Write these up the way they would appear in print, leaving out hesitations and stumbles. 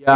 یا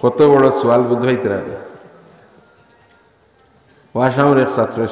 কত বড় সোয়াল বুঝাইতে রাখে ওয়াসামের এক ছাত্র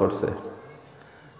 করছে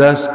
10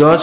10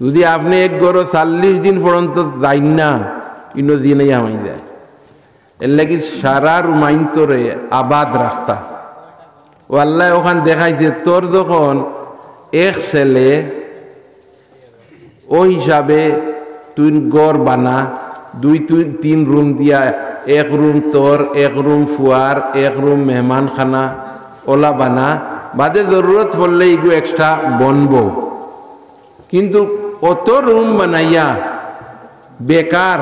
যদি আপনি এক গরো 40 দিন পর্যন্ত যাইন না ইনো দিনে হমাই যায় এর লাগি সারা রুমাইন তোরে আবাদ রাখতা ও আল্লাহ ওখান দেখাইছে তোর যখন এক ছেলে ও হিসাবে তুই গড় বানা 2-3 রুম দিয়া এক রুম তোর এক রুম ফুয়ার এক রুম মেহমান খানা ওলা বানা বাদে জরুরত পড়লে এগু এক্সট্রা বনবো কিন্তু অত রুম বানাইয়া বেকার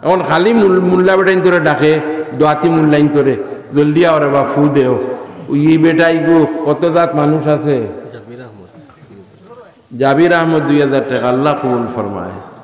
এখন খালি মুল্লা বেটাইন তোরে ডাকে দোয়াতি মুল্লাইন তোরে জলদি আওরে বা ফু দেও ই বেটা ইগু কত জাত মানুষ আছে জাবির আহমদ 2000 টাকা আল্লাহ কবুল ফরমায়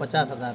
50,000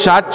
7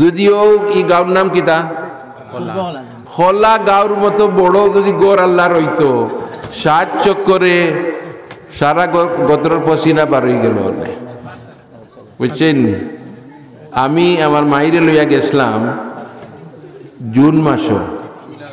যদিও এই গাঁওর নাম কিতা খোলা গাঁওর মতো বড় যদি ঘর আল্লাহর হইতো 7 চক্করে সারা গোত্রের পসিনা বার হয়ে গেল বুঝছেন। আমি আমার মাইরে লইয়া গেছিলাম জুন মাসে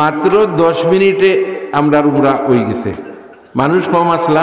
মাত্র 10 মিনিটে আমরার উমরা হয়ে গেছে মানুষ কম আসলা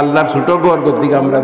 আল্লাহর ছোট ঘর গতি আমরা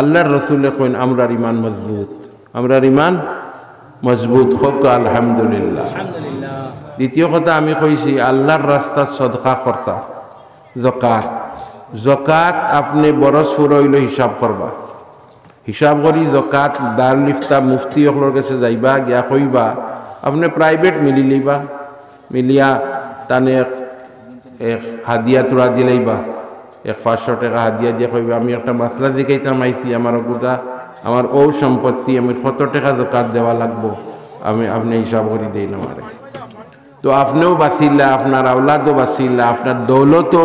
আল্লাহর রাসূল কইন আমরার ঈমান মজবুত আমরার ঈমান মজবুত হোক আলহামদুলিল্লাহ আলহামদুলিল্লাহ। দ্বিতীয় কথা আমি কইছি আল্লাহর রাস্তায় সদকা করতা যাকাত আপনি বরস পুরো হইলো হিসাব করবা হিসাব করি যাকাত দারুল ইফতা মুফতি হকলর কাছে যাইবা গিয়া কইবা আপনি প্রাইভেট মিলি লইবা মিলিয়া তানে এক হাদিয়া তোরা দিলাইবা এক 500 টাকা হাদিয়া দিয়ে কইবা আমি একটা মাসলা দেখাইতাম আইছি আমার গোটা আমার ও সম্পত্তি আমি কত টাকা যাকাত দেওয়া লাগবো আমি আপনি হিসাব করে দেই না আমারে তো আপনিও বাঁচিলা আপনার আওলাদও বাঁচিলা আপনার দৌলতও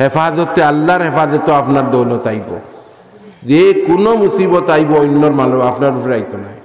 হেফাজতে আল্লাহর হেফাজতে আপনার দৌলত আইব যে কোনো মুসিবত আইব অন্যর মাল আপনার উপরে আইতো না।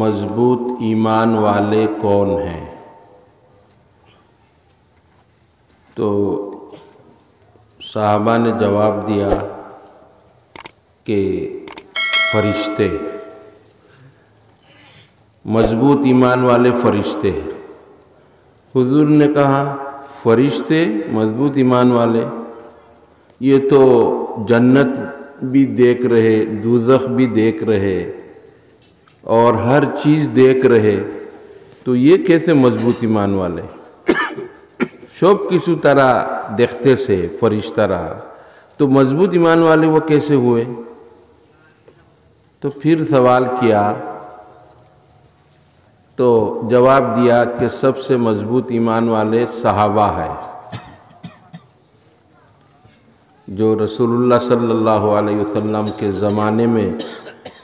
مضبوط ایمان والے کون ہیں؟ تو صحابہ نے جواب دیا کہ فرشتے، مضبوط ایمان والے فرشتے ہیں۔ حضور نے کہا فرشتے مضبوط ایمان والے، یہ تو جنت بھی دیکھ رہے، دوزخ بھی دیکھ رہے اور ہر چیز دیکھ رہے، تو یہ کیسے مضبوط ایمان والے؟ سب کسی طرح دیکھتے سے فرشتہ رہا، تو مضبوط ایمان والے وہ کیسے ہوئے؟ تو پھر سوال کیا تو جواب دیا کہ سب سے مضبوط ایمان والے صحابہ ہیں، جو رسول اللہ صلی اللہ علیہ وسلم کے زمانے میں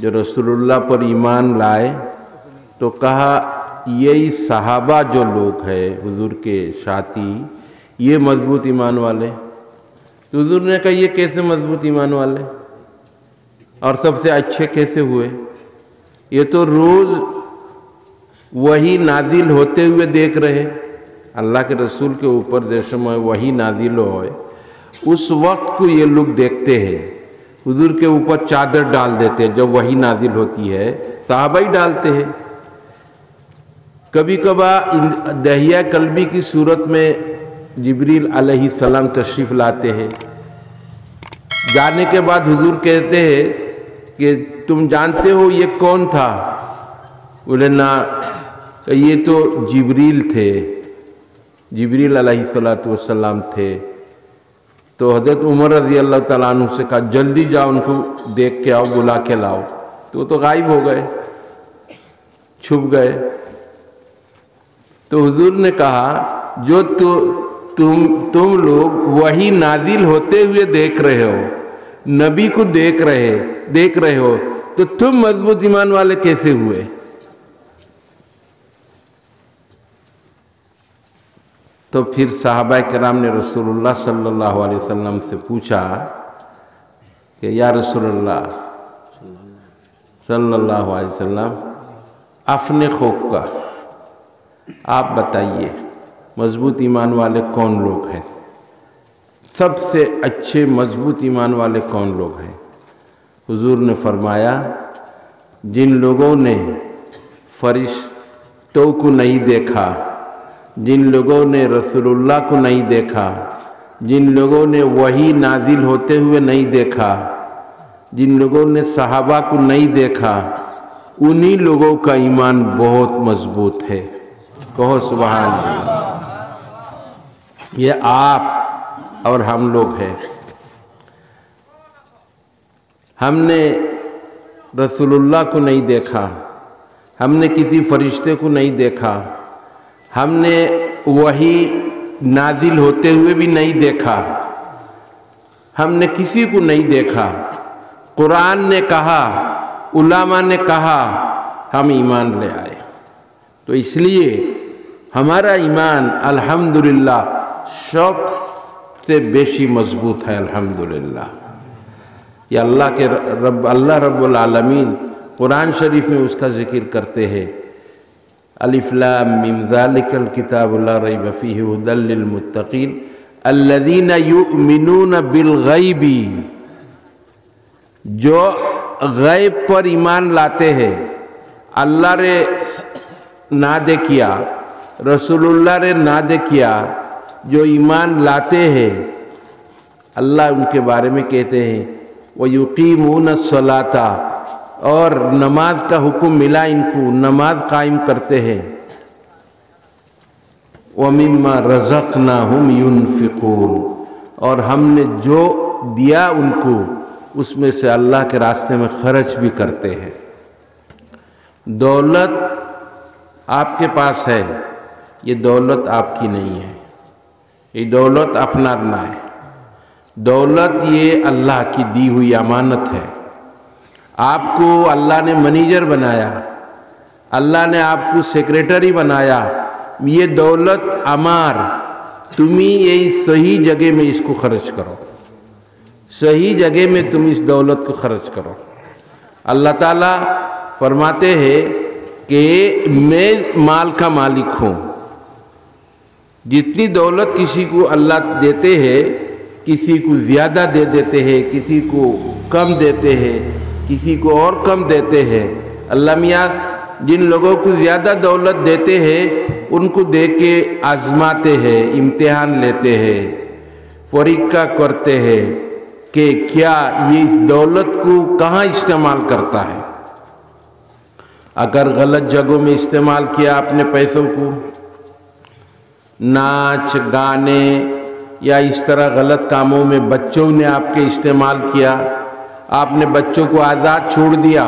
جو رسول اللہ پر ایمان لائے، تو کہا یہی صحابہ جو لوگ ہیں حضور کے ساتھی، یہ مضبوط ایمان والے۔ تو حضور نے کہا یہ کیسے مضبوط ایمان والے اور سب سے اچھے کیسے ہوئے؟ یہ تو روز وہی نازل ہوتے ہوئے دیکھ رہے، اللہ کے رسول کے اوپر جیسے میں وہی نازل ہوئے اس وقت کو یہ لوگ دیکھتے ہیں، حضور کے اوپر چادر ڈال دیتے ہیں، جب وہی نازل ہوتی ہے صحابہ ہی ڈالتے ہیں۔ کبھی کبھار دہیہ قلبی کی صورت میں جبریل علیہ السلام تشریف لاتے ہیں، جانے کے بعد حضور کہتے ہیں کہ تم جانتے ہو یہ کون تھا؟ بولے نا، یہ تو جبریل تھے، جبریل علیہ السلام تھے۔ تو حضرت عمر رضی اللہ تعالیٰ عنہ سے کہا جلدی جاؤ ان کو دیکھ کے آؤ، بلا کے لاؤ۔ تو غائب ہو گئے، چھپ گئے۔ تو حضور نے کہا جو تم لوگ وہی نازل ہوتے ہوئے دیکھ رہے ہو، نبی کو دیکھ رہے ہو، تو تم مضبوط ایمان والے کیسے ہوئے؟ تو پھر صحابہ کرام نے رسول اللہ صلی اللہ علیہ وسلم سے پوچھا کہ یا رسول اللہ صلی اللہ علیہ وسلم، اپنے خوف کا آپ بتائیے مضبوط ایمان والے کون لوگ ہیں؟ سب سے اچھے مضبوط ایمان والے کون لوگ ہیں؟ حضور نے فرمایا جن لوگوں نے فرشتوں کو نہیں دیکھا، جن لوگوں نے رسول اللہ کو نہیں دیکھا، جن لوگوں نے وحی نازل ہوتے ہوئے نہیں دیکھا، جن لوگوں نے صحابہ کو نہیں دیکھا، انہی لوگوں کا ایمان بہت مضبوط ہے۔ کہو سبحان اللہ۔ یہ آپ اور ہم لوگ ہیں۔ ہم نے رسول اللہ کو نہیں دیکھا، ہم نے کسی فرشتے کو نہیں دیکھا، ہم نے وحی نازل ہوتے ہوئے بھی نہیں دیکھا، ہم نے کسی کو نہیں دیکھا، قرآن نے کہا، علماء نے کہا، ہم ایمان لے آئے۔ تو اس لیے ہمارا ایمان الحمدللہ سب سے بیشی مضبوط ہے۔ الحمدللہ یہ اللہ رب العالمین قرآن شریف میں اس کا ذکر کرتے ہیں، الف لام میم ذالک الکتاب لا ریب فیہ ھدی للمتقین الذین یؤمنون بالغیب، جو غیب پر ایمان لاتے ہیں، اللہ رے نہ دیکھیا، رسول اللہ رے نہ دیکھیا، جو ایمان لاتے ہیں، اللہ ان کے بارے میں کہتے ہیں وَيُقِيمُونَ الصَّلَاةَ، اور نماز کا حکم ملا ان کو، نماز قائم کرتے ہیں، وَمِمَّا رَزَقْنَاهُمْ يُنْفِقُونَ، اور ہم نے جو دیا ان کو اس میں سے اللہ کے راستے میں خرچ بھی کرتے ہیں۔ دولت آپ کے پاس ہے، یہ دولت آپ کی نہیں ہے، یہ دولت اپنا نہ ہے، دولت یہ اللہ کی دی ہوئی امانت ہے۔ آپ کو اللہ نے منیجر بنایا، اللہ نے آپ کو سیکریٹری بنایا، یہ دولت امار، تمہیں یہ صحیح جگہ میں اس کو خرچ کرو، صحیح جگہ میں تم اس دولت کو خرچ کرو۔ اللہ تعالیٰ فرماتے ہیں کہ میں مال کا مالک ہوں. جتنی دولت کسی کو اللہ دیتے ہیں، کسی کو زیادہ دے دیتے ہیں، کسی کو کم دیتے ہیں، کسی کو اور کم دیتے ہیں. اللہ میاں جن لوگوں کو زیادہ دولت دیتے ہیں ان کو دے کے آزماتے ہیں، امتحان لیتے ہیں، پریکھا کرتے ہیں کہ کیا یہ اس دولت کو کہاں استعمال کرتا ہے. اگر غلط جگہوں میں استعمال کیا اپنے پیسوں کو، ناچ گانے یا اس طرح غلط کاموں میں بچوں نے آپ کے استعمال کیا، آپ نے بچوں کو آزاد چھوڑ دیا،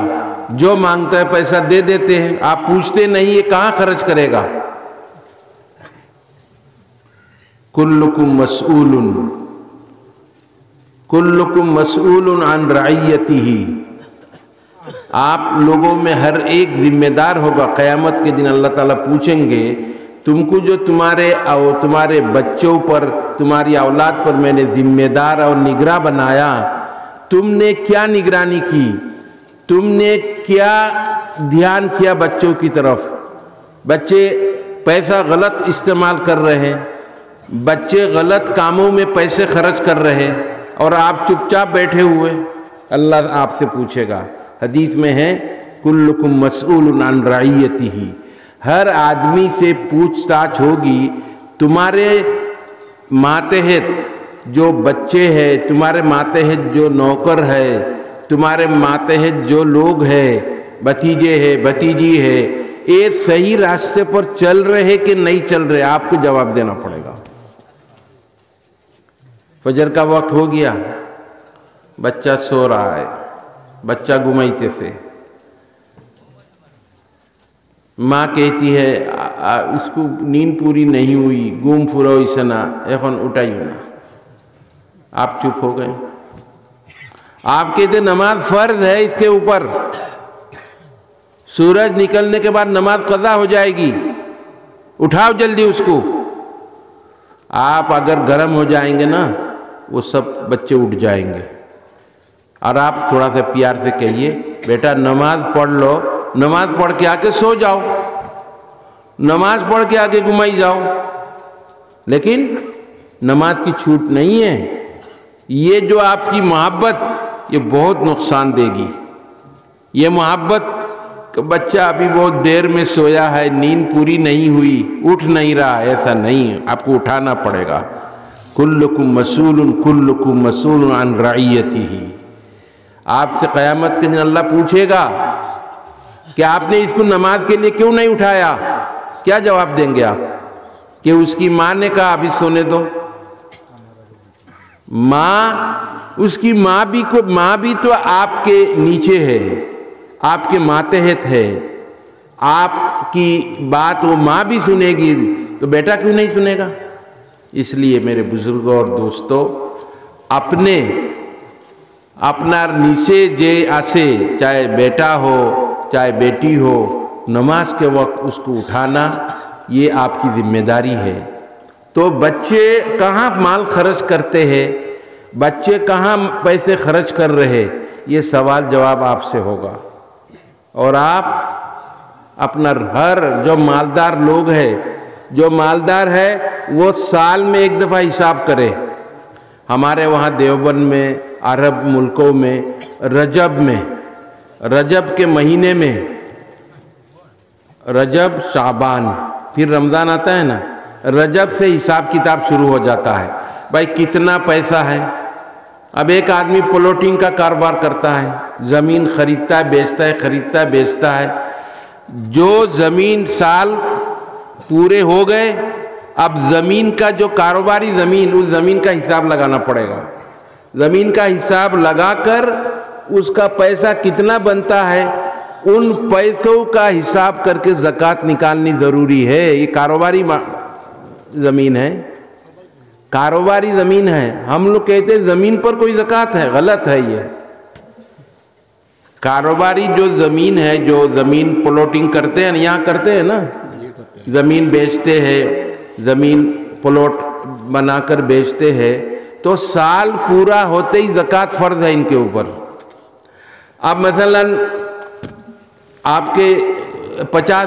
جو مانگتا ہے پیسہ دے دیتے ہیں، آپ پوچھتے نہیں یہ کہاں خرچ کرے گا. کلکم مسئول کلکم مسئول عن رعیتہ، آپ لوگوں میں ہر ایک ذمہ دار ہوگا. قیامت کے دن اللہ تعالیٰ پوچھیں گے تم کو جو تمہارے بچوں پر، تمہاری اولاد پر میں نے ذمہ دار اور نگراں بنایا، تم نے کیا نگرانی کی، تم نے کیا دھیان کیا بچوں کی طرف. بچے پیسہ غلط استعمال کر رہے ہیں، بچے غلط کاموں میں پیسے خرچ کر رہے ہیں اور آپ چپ چاپ بیٹھے ہوئے. اللہ آپ سے پوچھے گا. حدیث میں ہے کلکم مسئول عن رعیتہ، ہر آدمی سے پوچھ تاچھ ہوگی. تمہارے ماتحت جو بچے ہیں، تمہارے ماتحت جو نوکر ہے، تمہارے ماتحت جو لوگ ہیں، بھتیجے ہیں، بھتیجی ہے، یہ صحیح راستے پر چل رہے کہ نہیں چل رہے، آپ کو جواب دینا پڑے گا. فجر کا وقت ہو گیا، بچہ سو رہا ہے، بچہ گمائتے سے، ماں کہتی ہے اس کو نیند پوری نہیں ہوئی، گم پھرو اسنا ایخن اٹھائیو نا. آپ چپ ہو گئے. آپ کہتے نماز فرض ہے اس کے اوپر، سورج نکلنے کے بعد نماز قضا ہو جائے گی، اٹھاؤ جلدی اس کو. آپ اگر گرم ہو جائیں گے نا وہ سب بچے اٹھ جائیں گے، اور آپ تھوڑا سا پیار سے کہیے بیٹا نماز پڑھ لو، نماز پڑھ کے آ کے سو جاؤ، نماز پڑھ کے آ کے گھمائی جاؤ. لیکن نماز کی چھوٹ نہیں ہے. یہ جو آپ کی محبت یہ بہت نقصان دے گی. یہ محبت کہ بچہ ابھی بہت دیر میں سویا ہے، نیند پوری نہیں ہوئی، اٹھ نہیں رہا، ایسا نہیں، آپ کو اٹھانا پڑے گا. کلکم مسئول کلکم مسئول عن رعیتہ. آپ سے قیامت کے دن اللہ پوچھے گا کہ آپ نے اس کو نماز کے لیے کیوں نہیں اٹھایا. کیا جواب دیں گے آپ؟ کہ اس کی ماں نے کہا ابھی سونے دو. اس کی ماں بھی تو آپ کے نیچے ہے، آپ کے ماتحت ہے، آپ کی بات وہ ماں بھی سنے گی تو بیٹا کیوں نہیں سنے گا. اس لیے میرے بزرگوں اور دوستوں، اپنا نیچے جے آسے، چاہے بیٹا ہو چاہے بیٹی ہو، نماز کے وقت اس کو اٹھانا یہ آپ کی ذمہ داری ہے. تو بچے کہاں مال خرچ کرتے ہیں، بچے کہاں پیسے خرچ کر رہے، یہ سوال جواب آپ سے ہوگا. اور آپ اپنا ہر جو مالدار لوگ ہیں، جو مالدار ہے وہ سال میں ایک دفعہ حساب کرے. ہمارے وہاں دیوبند میں، عرب ملکوں میں، رجب کے مہینے میں، رجب شعبان پھر رمضان آتا ہے نا، رجب سے حساب کتاب شروع ہو جاتا ہے. بھائی کتنا پیسہ ہے. اب ایک آدمی پلاٹنگ کا کاروبار کرتا ہے، زمین خریدتا ہے بیچتا ہے، خریدتا ہے بیچتا ہے. جو زمین سال پورے ہو گئے، اب زمین کا جو کاروباری زمین، اس زمین کا حساب لگانا پڑے گا. زمین کا حساب لگا کر اس کا پیسہ کتنا بنتا ہے، ان پیسوں کا حساب کر کے زکوٰۃ نکالنی ضروری ہے. یہ کاروباری زمین ہے، کاروباری زمین ہے. ہم لوگ کہتے ہیں زمین پر کوئی زکوٰۃ ہے، غلط ہے. یہ کاروباری جو زمین ہے، جو زمین پلاٹنگ کرتے ہیں، یہاں کرتے ہیں نا، زمین بیچتے ہیں، زمین پلاٹ بنا کر بیچتے ہیں، تو سال پورا ہوتے ہی زکوٰۃ فرض ہے ان کے اوپر. اب مثلا آپ کے 50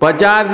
50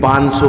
500,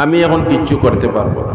আমি এখন কিচ্ছু করতে পারবো না।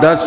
10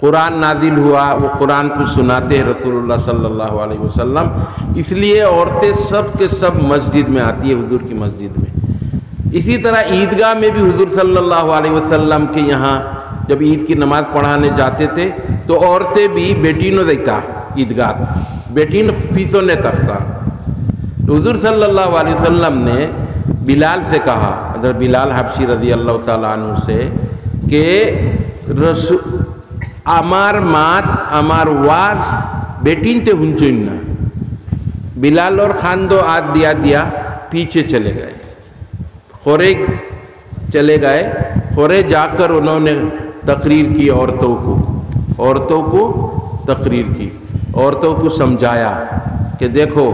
قرآن نازل ہوا، وہ قرآن کو سناتے ہیں رسول اللہ صلی اللہ علیہ وسلم، اس لیے عورتیں سب کے سب مسجد میں آتی ہے، حضور کی مسجد میں۔ اسی طرح عیدگاہ میں بھی حضور صلی اللہ علیہ وسلم کے یہاں جب عید کی نماز پڑھانے جاتے تھے تو عورتیں بھی بیٹینوں دیتا عیدگاہ، بیٹین فیسوں نے تختا۔ حضور صلی اللہ علیہ وسلم نے بلال سے کہا، حضرت بلال حبشی رضی اللہ تعالیٰ عنہ سے، کہ আমার মাত আমার ওয়াজ বেটিনতে হুঁচুন না। بلال اور خاندو آت دیا پیچھے چلے گئے، خورے چلے گئے، خورے جا کر انہوں نے تقریر کی، عورتوں کو تقریر کی، عورتوں کو سمجھایا کہ دیکھو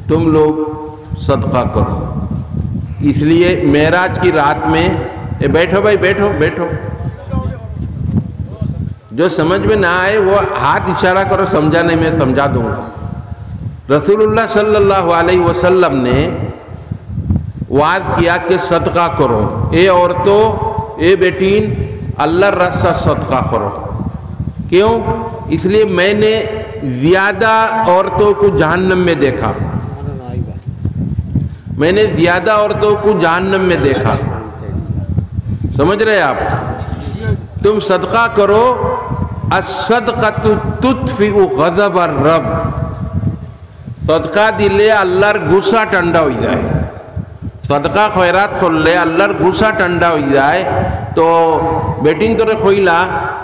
تم لوگ صدقہ کرو، اس لیے معراج کی رات میں بیٹھو بھائی بیٹھو، جو سمجھ میں نہ آئے وہ ہاتھ اشارہ کرو، سمجھا نہیں میں سمجھا دوں گا۔ رسول اللہ صلی اللہ علیہ وسلم نے واز کیا کہ صدقہ کرو، اے عورتوں، اے بیٹین، اللہ رسا صدقہ کرو۔ کیوں؟ اس لیے میں نے زیادہ عورتوں کو جہنم میں دیکھا، میں نے زیادہ عورتوں کو جہنم میں دیکھا۔ سمجھ رہے آپ؟ تم صدقہ کرو، الصدقۃ تطفئ غضب الرب، صدقہ দিলে আল্লাহর গুসা ঠান্ডা হয়ে যায়, صدقہ খয়রাত করলে আল্লাহর গুসা ঠান্ডা হয়ে যায়। تو بیٹین তোরে কইলা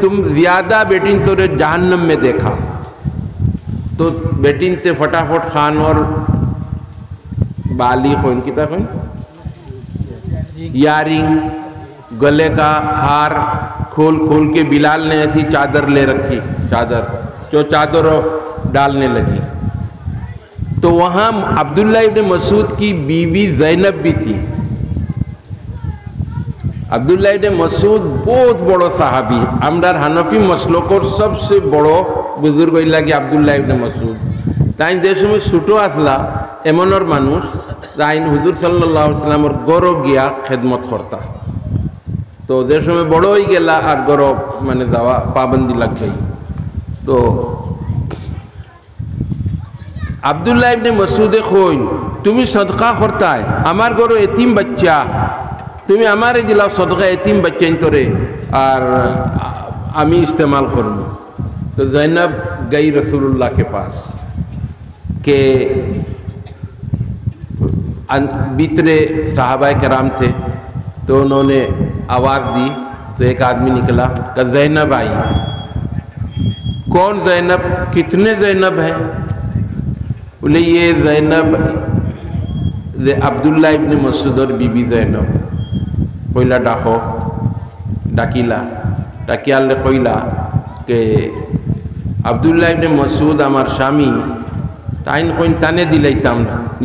تم زیادہ بیٹین তোরে جہنم میں دیکھا۔ تو بیٹین تے فٹافٹ خان اور بالی کو ان کی طرف یارنگ، گلے کا ہار کھول کے بلال نے ایسی چادر لے رکھی، چادر ڈالنے لگی۔ تو وہاں عبداللہ ابن مسعود کی بیوی زینب بھی تھی۔ عبداللہ ابن مسعود بہت بڑو صحابی، امرار حنفی مسلکর سب سے بڑو বুজুর্গ লাগে আব্দুল্লাহ ইবনে মাসউদ। তাই যে সময় ছোট আসলা এমনর মানুষ তাই হুজুর সাল্লাল্লাহু আলাইহি ওয়াসাল্লামের গরো গিয়া খেদমত করতা। তো যে সময় বড় হয়ে গেলা আর গরো মানে যাওয়া পাবন্দি লাগ গই। তো আব্দুল্লাহ ইবনে মাসউদে কই তুমি সদকা করতাই, আমার গরো এতিম বাচ্চা, তুমি আমারে দিলাও সদকা এতিম বাচ্চা ইনতরে আর আমি ইস্তেমাল করব। تو زینب گئی رسول اللہ کے پاس کہ بھیترے صحابہ کرام تھے، تو انہوں نے آواز دی تو ایک آدمی نکلا کہ زینب آئی۔ کون زینب؟ کتنے زینب ہیں؟ بولے یہ زینب عبداللہ ابن مسعود اور بی بی زینب۔ কইলা ডাকো, ডাকিলা, ডাকিয়ালে কইলা کہ عبداللہ ابن مسعود আমার স্বামী টাইন কোন তানে দিলাইতাম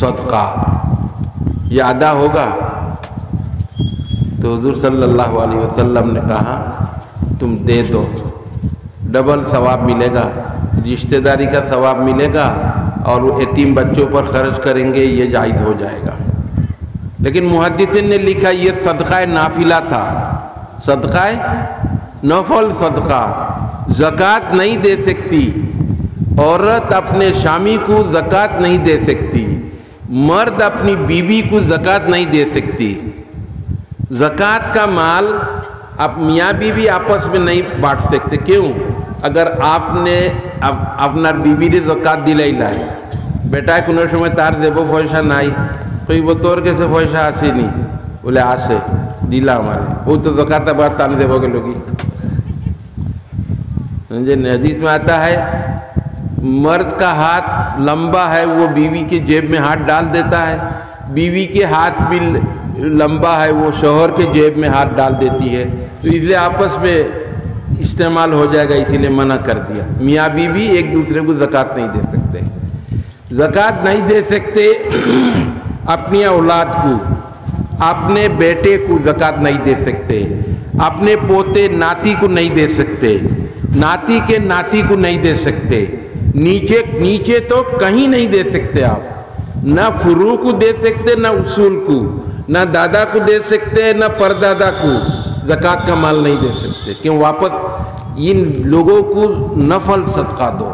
صدقہ یہ ادا ہوگا؟ تو حضور صلی اللہ علیہ وسلم نے کہا تم دے دو، ڈبل ثواب ملے گا، رشتہ داری کا ثواب ملے گا اور وہ یتیم بچوں پر خرچ کریں گے، یہ جائز ہو جائے گا۔ لیکن محدثین نے لکھا یہ صدقہ نافلہ تھا، صدقہ نفل صدقہ، زکوٰۃ نہیں دے سکتی عورت، اپنے شامی کو زکوٰۃ نہیں دے سکتی، مرد اپنی بیوی کو زکوٰۃ نہیں دے سکتی۔ زکوٰۃ کا مال اب میاں بیوی آپس میں نہیں بانٹ سکتے۔ کیوں؟ اگر آپ نے আপনার বিবির زکوٰۃ দিলাই লাই, বেটা কোনো সময় তার দেব পয়সা নাই, কইব তোর কাছে পয়সা আসেনি, বলে আসে দিলা আমারে, ও তো زکوٰۃ আবার তান দেব গেল কি। حدیث میں آتا ہے مرد کا ہاتھ لمبا ہے وہ بیوی کے جیب میں ہاتھ ڈال دیتا ہے، بیوی کے ہاتھ بھی لمبا ہے وہ شوہر کے جیب میں ہاتھ ڈال دیتی ہے، تو اس لیے آپس میں استعمال ہو جائے گا، اسی لیے منع کر دیا۔ میاں بیوی ایک دوسرے کو زکوٰۃ نہیں دے سکتے، زکوٰۃ نہیں دے سکتے اپنی اولاد کو، اپنے بیٹے کو زکوٰۃ نہیں دے سکتے، اپنے پوتے ناتی کو نہیں دے سکتے، ناتی کے ناتی کو نہیں دے سکتے، نیچے تو کہیں نہیں دے سکتے آپ، نہ فروع کو دے سکتے، نہ اصول کو، نہ دادا کو دے سکتے، نہ پردادا کو، زکوٰۃ کا مال نہیں دے سکتے، کہ واپس ان لوگوں کو نفل صدقہ دو،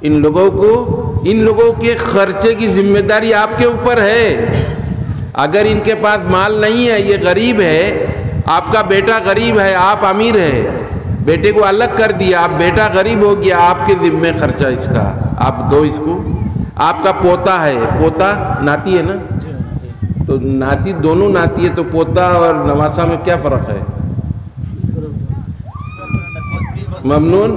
ان لوگوں کے خرچے کی ذمہ داری آپ کے اوپر ہے۔ اگر ان کے پاس مال نہیں ہے، یہ غریب ہے، آپ کا بیٹا غریب ہے، آپ امیر ہے، بیٹے کو الگ کر دیا، آپ بیٹا غریب ہو گیا، آپ کے ذمے خرچہ اس کا، آپ دو اس کو۔ آپ کا پوتا ہے، پوتا ناتی ہے نا، تو ناتی دونوں ناتی ہے، تو پوتا اور نواسا میں کیا فرق ہے؟ ممنون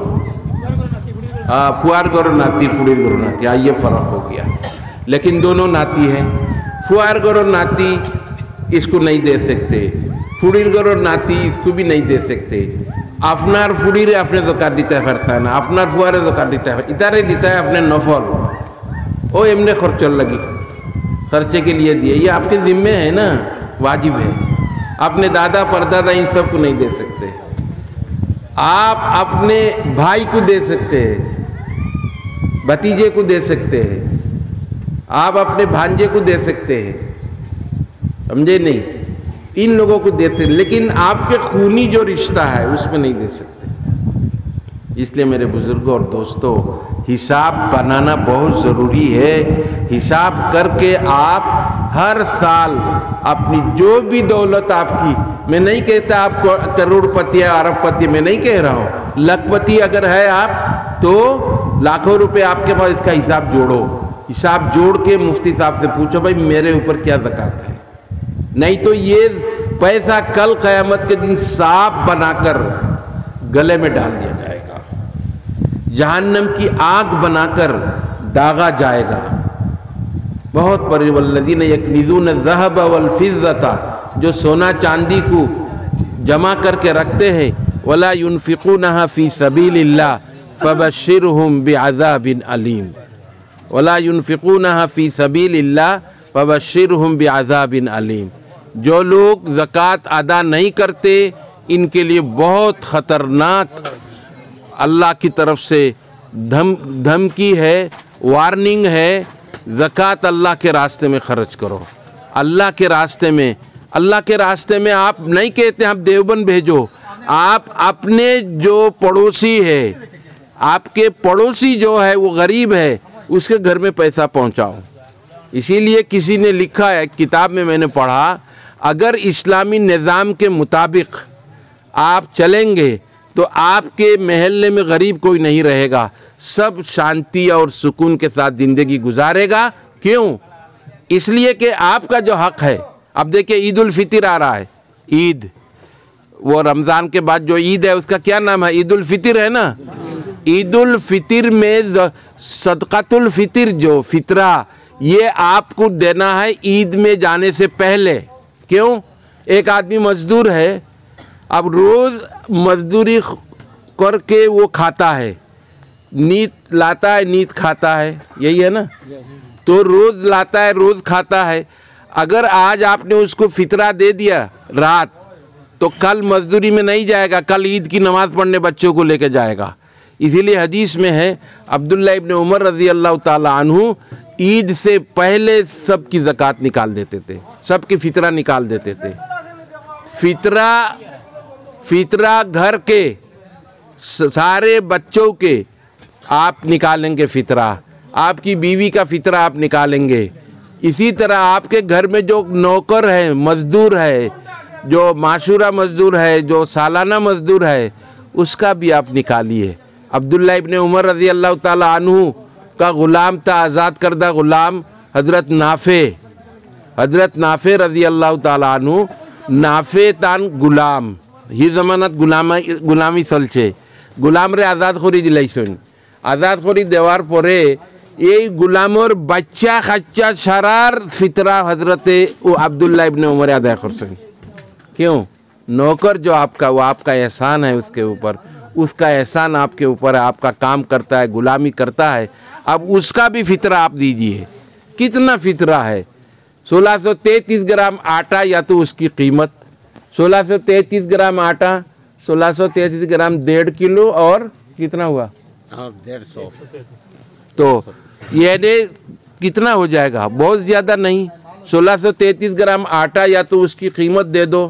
فوار گرو ناتی، فوڑی گرو ناتی، یہ فرق ہو گیا، لیکن دونوں ناتی ہیں۔ فوار گرو ناتی اس کو نہیں دے سکتے، فوڑی گرو ناتی اس کو بھی نہیں دے سکتے۔ افنار فوڑی رے اپنے زکات دیتا ہے کرتا ہے نا، افنار فوار زکات دیتا ہے، ادارے دیتا ہے اپنے نفل، او ایم نے خرچل لگی، خرچے کے لیے دیے، یہ آپ کے ذمے ہے نا، واجب ہے۔ اپنے دادا پردادا ان سب کو نہیں دے سکتے، آپ اپنے بھائی کو دے سکتے ہیں، بھتیجے کو دے سکتے ہیں، آپ اپنے بھانجے کو دے سکتے ہیں، سمجھے نہیں؟ ان لوگوں کو دیتے، لیکن آپ کے خونی جو رشتہ ہے اس میں نہیں دے سکتے۔ اس لیے میرے بزرگوں اور دوستوں، حساب بنانا بہت ضروری ہے۔ حساب کر کے آپ ہر سال اپنی جو بھی دولت آپ کی، میں نہیں کہتا آپ کروڑ پتی ہے، ارب پتی، میں نہیں کہہ رہا ہوں، لاکھ پتی اگر ہے آپ تو لاکھوں روپے آپ کے پاس، اس کا حساب جوڑو، حساب جوڑ کے مفتی صاحب سے پوچھو بھائی میرے اوپر کیا زکوٰۃ ہے، نہیں تو یہ پیسہ کل قیامت کے دن سانپ بنا کر گلے میں ڈال دیا جائے گا، جہنم کی آگ بنا کر داغا جائے گا۔ بہت بڑے والذین یکنزون الذھب والفضة، جو سونا چاندی کو جمع کر کے رکھتے ہیں، ولا ينفقونها فی سبیل اللہ فبشرهم بعذاب علیم، ولا ينفقونها فی سبیل اللہ فبشرهم بعذاب علیم۔ جو لوگ زکوٰۃ ادا نہیں کرتے ان کے لیے بہت خطرناک اللہ کی طرف سے دھمکی ہے، وارننگ ہے۔ زکوٰۃ اللہ کے راستے میں خرچ کرو، اللہ کے راستے میں۔ اللہ کے راستے میں آپ نہیں کہتے آپ دیوبند بھیجو، آپ اپنے جو پڑوسی ہے، آپ کے پڑوسی جو ہے وہ غریب ہے، اس کے گھر میں پیسہ پہنچاؤ۔ اسی لیے کسی نے لکھا ہے، کتاب میں نے پڑھا، اگر اسلامی نظام کے مطابق آپ چلیں گے تو آپ کے محلے میں غریب کوئی نہیں رہے گا، سب شانتی اور سکون کے ساتھ زندگی گزارے گا۔ کیوں؟ اس لیے کہ آپ کا جو حق ہے، اب دیکھیں عید الفطر آ رہا ہے، عید، وہ رمضان کے بعد جو عید ہے اس کا کیا نام ہے؟ عید الفطر ہے نا۔ عید الفطر میں صدقۃ الفطر جو فطرہ، یہ آپ کو دینا ہے عید میں جانے سے پہلے۔ کیوں؟ ایک آدمی مزدور ہے، اب روز مزدوری کر کے وہ کھاتا ہے، نیت لاتا ہے، نیت کھاتا ہے، یہی ہے نا، تو روز لاتا ہے، روز کھاتا ہے۔ اگر آج آپ نے اس کو فطرہ دے دیا رات، تو کل مزدوری میں نہیں جائے گا، کل عید کی نماز پڑھنے بچوں کو لے کے جائے گا۔ اسی لیے حدیث میں ہے، عبداللہ ابن عمر رضی اللہ تعالی عنہ عید سے پہلے سب کی زکوٰۃ نکال دیتے تھے، سب کی فطرہ نکال دیتے تھے۔ فطرہ گھر کے سارے بچوں کے آپ نکالیں گے، فطرہ آپ کی بیوی کا فطرہ آپ نکالیں گے۔ اسی طرح آپ کے گھر میں جو نوکر ہے، مزدور ہے، جو معاشورہ مزدور ہے، جو سالانہ مزدور ہے، اس کا بھی آپ نکالیے۔ عبداللہ ابن عمر رضی اللہ تعالی عنہ کا غلام تھا، آزاد کردہ غلام، حضرت نافع رضی اللہ تعالی عنہ، نافع تان غلام، یہ زمانت غلامی چلچے، غلام رے آزاد خوری دلائیسن، آزاد خوری دیوار پورے، یہ غلامور بچہ خچہ شرار فطرہ حضرت عبداللہ ابن عمر ادا کرسن۔ کیوں؟ نوکر جو آپ کا، وہ آپ کا احسان ہے اس کے اوپر، اس کا احسان آپ کے اوپر ہے، آپ کا کام کرتا ہے، غلامی کرتا ہے، اب اس کا بھی فطرہ آپ دیجئے۔ کتنا فطرہ ہے؟ 1633 گرام آٹا، یا تو اس کی قیمت 1633 گرام آٹا، 1633 گرام 1.5 کلو، اور کتنا ہوا؟ 150۔ تو یہ کتنا ہو جائے گا؟ بہت زیادہ نہیں، 1633 گرام آٹا، یا تو اس کی قیمت دے دو،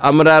আমরা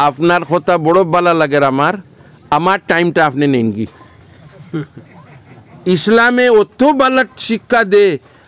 আপনার কথা বড় ভালো লাগে আমার টাইমটা আপনি নেন কি। ইসলামে অত ভালো শিক্ষা দে,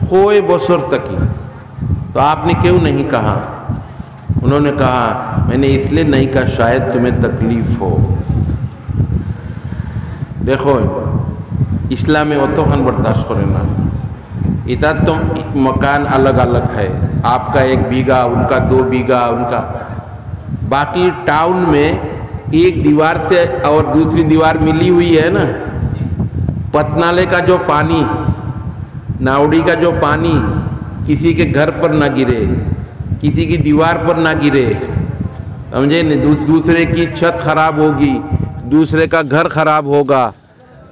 خوئے بسر تکی. تو آپ نے کیوں نہیں کہا؟ انہوں نے کہا میں نے اس لیے نہیں کہا شاید تمہیں تکلیف ہو. دیکھو اسلام میں اتوخن برداشت کرنا. ادھر تو مکان الگ الگ ہے، آپ کا 1 بیگھا، ان کا 2 بیگھا، ان کا. باقی ٹاؤن میں ایک دیوار سے اور دوسری دیوار ملی ہوئی ہے نا. پتنالے کا جو پانی، ناوڑی کا جو پانی کسی کے گھر پر نہ گرے، کسی کی دیوار پر نہ گرے، سمجھے؟ دوسرے کی چھت خراب ہوگی، دوسرے کا گھر خراب ہوگا،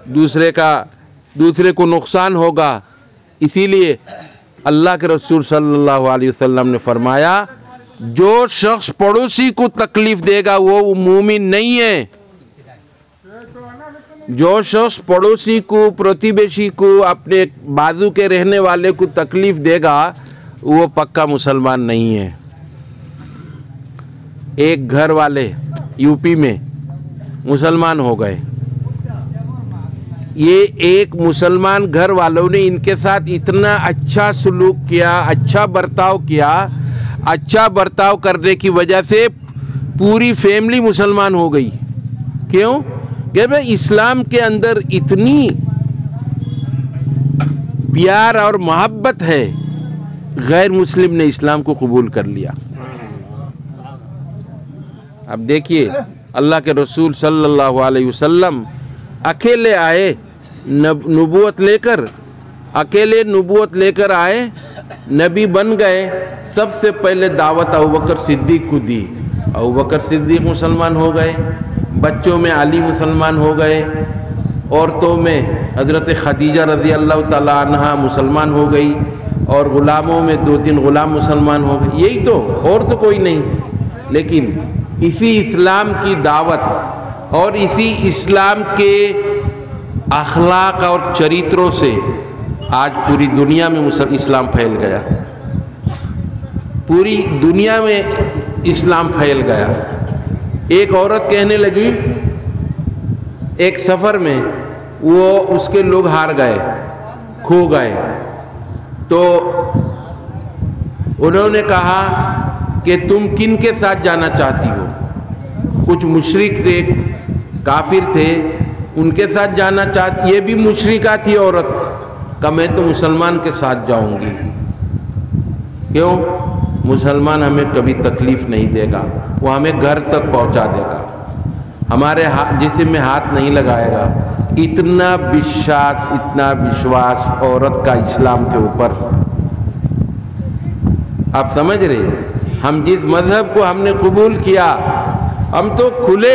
دوسرے کو نقصان ہوگا. اسی لیے اللہ کے رسول صلی اللہ علیہ وسلم نے فرمایا جو شخص پڑوسی کو تکلیف دے گا وہ مومن نہیں ہے. جو شخص پڑوسی کو، پرتیبیشی کو، اپنے بازو کے رہنے والے کو تکلیف دے گا وہ پکا مسلمان نہیں ہے. ایک گھر والے یو پی میں مسلمان ہو گئے. یہ ایک مسلمان گھر والوں نے ان کے ساتھ اتنا اچھا سلوک کیا، اچھا برتاؤ کیا. اچھا برتاؤ کرنے کی وجہ سے پوری فیملی مسلمان ہو گئی. کیوں؟ کہ بھئی اسلام کے اندر اتنی پیار اور محبت ہے، غیر مسلم نے اسلام کو قبول کر لیا. اب دیکھیے اللہ کے رسول صلی اللہ علیہ وسلم اکیلے آئے نبوت لے کر، اکیلے نبوت لے کر آئے، نبی بن گئے. سب سے پہلے دعوت ابوبکر صدیق کو دی. ابوبکر صدیق مسلمان ہو گئے. بچوں میں علی مسلمان ہو گئے. عورتوں میں حضرت خدیجہ رضی اللہ تعالی عنہا مسلمان ہو گئی. اور غلاموں میں 2-3 غلام مسلمان ہو گئے. یہی تو، اور تو کوئی نہیں. لیکن اسی اسلام کی دعوت اور اسی اسلام کے اخلاق اور چریتروں سے آج پوری دنیا میں اسلام پھیل گیا. پوری دنیا میں اسلام پھیل گیا. ایک عورت کہنے لگی ایک سفر میں، وہ اس کے لوگ ہار گئے، کھو گئے. تو انہوں نے کہا کہ تم کن کے ساتھ جانا چاہتی ہو؟ کچھ مشرک تھے، کافر تھے، ان کے ساتھ جانا چاہتی. یہ بھی مشرکہ تھی عورت. کہ میں تو مسلمان کے ساتھ جاؤں گی. کیوں؟ مسلمان ہمیں کبھی تکلیف نہیں دے گا، وہ ہمیں گھر تک پہنچا دے گا، ہمارے جسم میں ہاتھ نہیں لگائے گا. اتنا وشواس، اتنا وشواس عورت کا اسلام کے اوپر. آپ سمجھ رہے؟ ہم جس مذہب کو ہم نے قبول کیا، ہم تو کھلے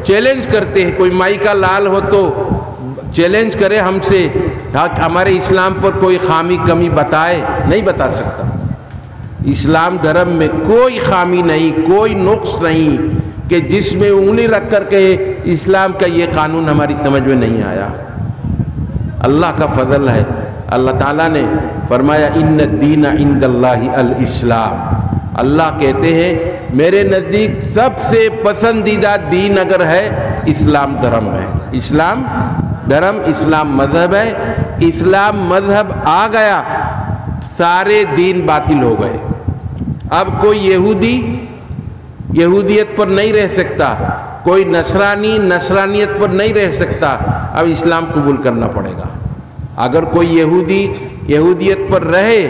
چیلنج کرتے ہیں. کوئی مائی کا لال ہو تو چیلنج کرے ہم سے، ہمارے اسلام پر کوئی خامی کمی بتائے. نہیں بتا سکتا. اسلام دھرم میں کوئی خامی نہیں، کوئی نقص نہیں کہ جس میں انگلی رکھ کر کے اسلام کا یہ قانون ہماری سمجھ میں نہیں آیا. اللہ کا فضل ہے. اللہ تعالیٰ نے فرمایا ان الدین عند اللہ الاسلام. اللہ کہتے ہیں میرے نزدیک سب سے پسندیدہ دین اگر ہے، اسلام دھرم ہے. اسلام دھرم، اسلام مذہب ہے. اسلام مذہب آ گیا، سارے دین باطل ہو گئے. اب کوئی یہودی یہودیت پر نہیں رہ سکتا، کوئی نصرانی نصرانیت پر نہیں رہ سکتا. اب اسلام قبول کرنا پڑے گا. اگر کوئی یہودی یہودیت پر رہے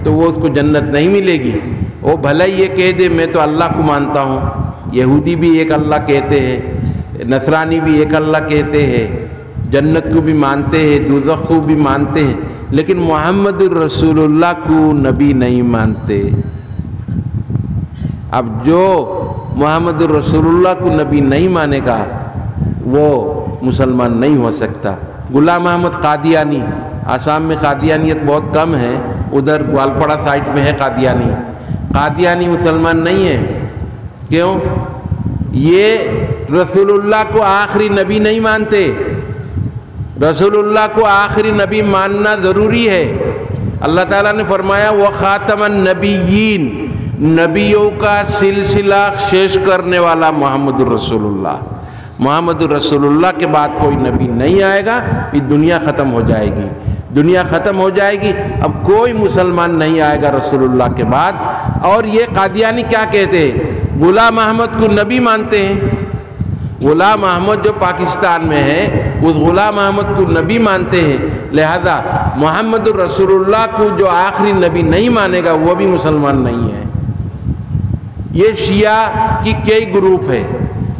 تو وہ اس کو جنت نہیں ملے گی. وہ بھلا یہ کہہ دے میں تو اللہ کو مانتا ہوں. یہودی بھی ایک اللہ کہتے ہیں، نصرانی بھی ایک اللہ کہتے ہیں، جنت کو بھی مانتے ہیں، دوزخ کو بھی مانتے ہیں، لیکن محمد الرسول اللہ کو نبی نہیں مانتے. اب جو محمد الرسول اللہ کو نبی نہیں مانے گا وہ مسلمان نہیں ہو سکتا. غلام احمد قادیانی، آسام میں قادیانیت بہت کم ہے، ادھر گوالپڑا سائٹ میں ہے قادیانی. قادیانی مسلمان نہیں ہے. کیوں؟ یہ رسول اللہ کو آخری نبی نہیں مانتے. رسول اللہ کو آخری نبی ماننا ضروری ہے. اللہ تعالیٰ نے فرمایا وَخَاتَمَ النَّبِيِّينَ، نبیوں کا سلسلہ شیش کرنے والا محمد الرسول اللہ. محمد رسولullah کے بعد کوئی نبی نہیں آئے گا، یہ دنیا ختم ہو جائے گی، دنیا ختم ہو جائے گی، اب کوئی مسلمان نہیں آئے گا رسول اللہ کے بعد۔ اور یہ قادیانی کیا کہتے ہیں؟ غلام احمد کو نبی مانتے ہیں، غلام احمد جو پاکستان میں ہے اس غلام احمد کو نبی مانتے ہیں، لہذا محمد رسول اللہ کو جو آخری نبی نہیں مانے گا وہ بھی مسلمان نہیں ہے۔ یہ شیعہ کی کئی گروپ ہے،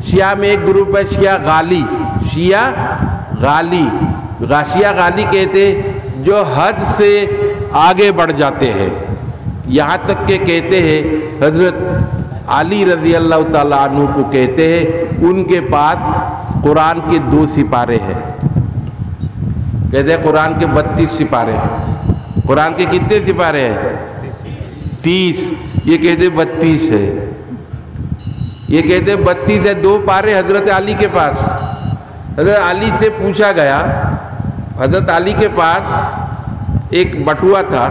شیعہ میں ایک گروپ ہے شیعہ غالی، شیعہ غالی کہتے ہیں جو حد سے آگے بڑھ جاتے ہیں، یہاں تک کہ کہتے ہیں حضرت علی رضی اللہ تعالیٰ عنہ کو کہتے ہیں ان کے پاس قرآن کے 2 سپارے ہیں، کہتے ہیں قرآن کے 32 سپارے ہیں۔ قرآن کے کتنے سپارے ہیں؟ 30، یہ کہتے ہیں 32 ہے، یہ کہتے ہیں 32 ہے۔ 2 پارے حضرت علی کے پاس۔ حضرت علی سے پوچھا گیا، حضرت علی کے پاس ایک بٹوا تھا،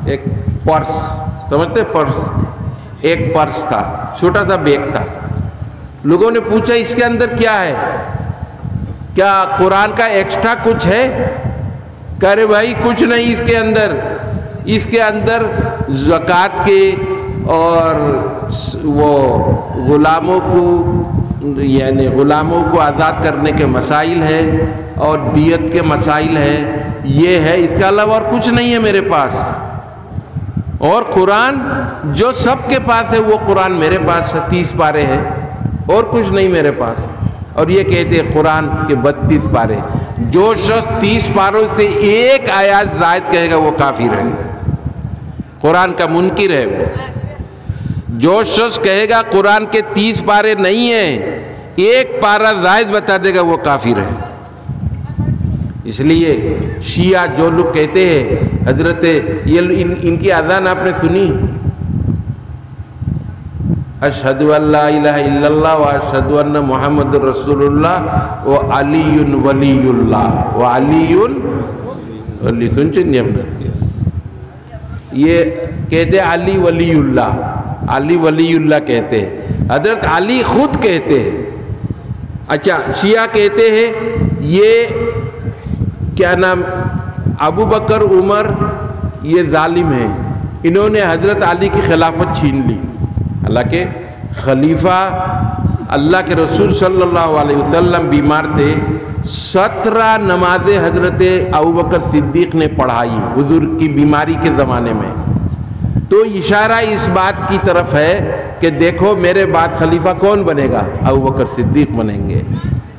ایک پرس، سمجھتے پرس، ایک پرس تھا، چھوٹا سا بیگ تھا۔ لوگوں نے پوچھا اس کے اندر کیا ہے؟ کیا قرآن کا ایکسٹرا کچھ ہے؟ کہہ رہے بھائی کچھ نہیں اس کے اندر زکوٰۃ کے اور وہ غلاموں کو آزاد کرنے کے مسائل ہے اور دیت کے مسائل ہے، یہ ہے، اس کے علاوہ اور کچھ نہیں ہے میرے پاس۔ اور قرآن جو سب کے پاس ہے وہ قرآن میرے پاس 30 پارے ہے، اور کچھ نہیں میرے پاس۔ اور یہ کہتے ہیں قرآن کے 32 پارے، جو شخص 30 پاروں سے ایک آیات زائد کہے گا وہ کافر ہے، قرآن کا منکر ہے وہ۔ جو شخص کہے گا قرآن کے 30 پارے نہیں ہیں، ایک پارہ زائد بتا دے گا وہ کافر ہے۔ اس لیے شیعہ جو لوگ کہتے ہیں حضرت ان کی اذان آپ نے سنی، اشہد ان لا الہ الا اللہ و اشہد ان محمد رسول اللہ و علی ولی اللہ و علی ولی، سن چنی ہم نے، یہ کہتے علی ولی اللہ، علی ولی اللہ کہتے ہیں، حضرت علی خود کہتے ہیں۔ اچھا شیعہ کہتے ہیں یہ کیا نام ابو بکر عمر یہ ظالم ہیں، انہوں نے حضرت علی کی خلافت چھین لی، حالانکہ خلیفہ اللہ کے رسول صلی اللہ علیہ وسلم بیمار تھے، 17 نمازیں حضرت ابو بکر صدیق نے پڑھائی حضور کی بیماری کے زمانے میں۔ تو اشارہ اس بات کی طرف ہے کہ دیکھو میرے بعد خلیفہ کون بنے گا؟ ابو بکر صدیق بنیں گے۔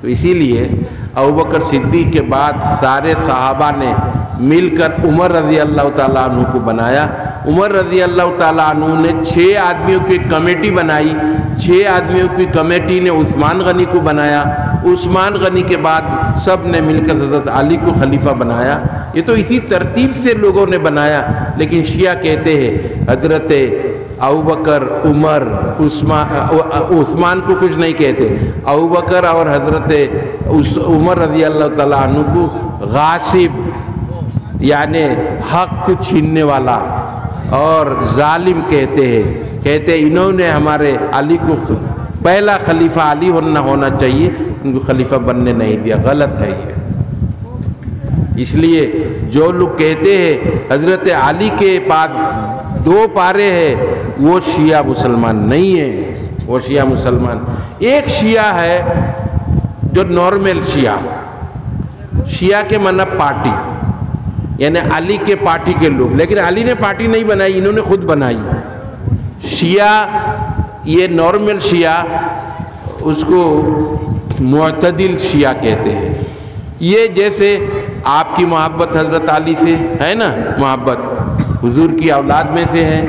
تو اسی لیے ابو بکر صدیق کے بعد سارے صحابہ نے مل کر عمر رضی اللہ تعالیٰ عنہ کو بنایا۔ عمر رضی اللہ تعالیٰ عنہ نے 6 آدمیوں کی کمیٹی بنائی، 6 آدمیوں کی کمیٹی نے عثمان غنی کو بنایا، عثمان غنی کے بعد سب نے مل کر حضرت علی کو خلیفہ بنایا۔ یہ تو اسی ترتیب سے لوگوں نے بنایا، لیکن شیعہ کہتے ہیں حضرت ابوبکر عمر عثمان کو کچھ نہیں کہتے، ابوبکر اور حضرت عمر رضی اللہ تعالیٰ عنہ کو غاصب یعنی حق کو چھیننے والا اور ظالم کہتے ہیں، کہتے انہوں نے ہمارے علی کو پہلا خلیفہ علی ہونا چاہیے، ان کو خلیفہ بننے نہیں دیا، غلط ہے یہ۔ اس لیے جو لوگ کہتے ہیں حضرت علی کے پاس 2 پارے ہیں وہ شیعہ مسلمان نہیں ہیں، وہ شیعہ مسلمان۔ ایک شیعہ ہے جو نارمل شیعہ کے معنی پارٹی، یعنی علی کے پارٹی کے لوگ، لیکن علی نے پارٹی نہیں بنائی، انہوں نے خود بنائی۔ شیعہ یہ نارمل شیعہ، اس کو معتدل شیعہ کہتے ہیں۔ یہ جیسے آپ کی محبت حضرت علی سے ہے نا، محبت حضور کی اولاد میں سے ہے،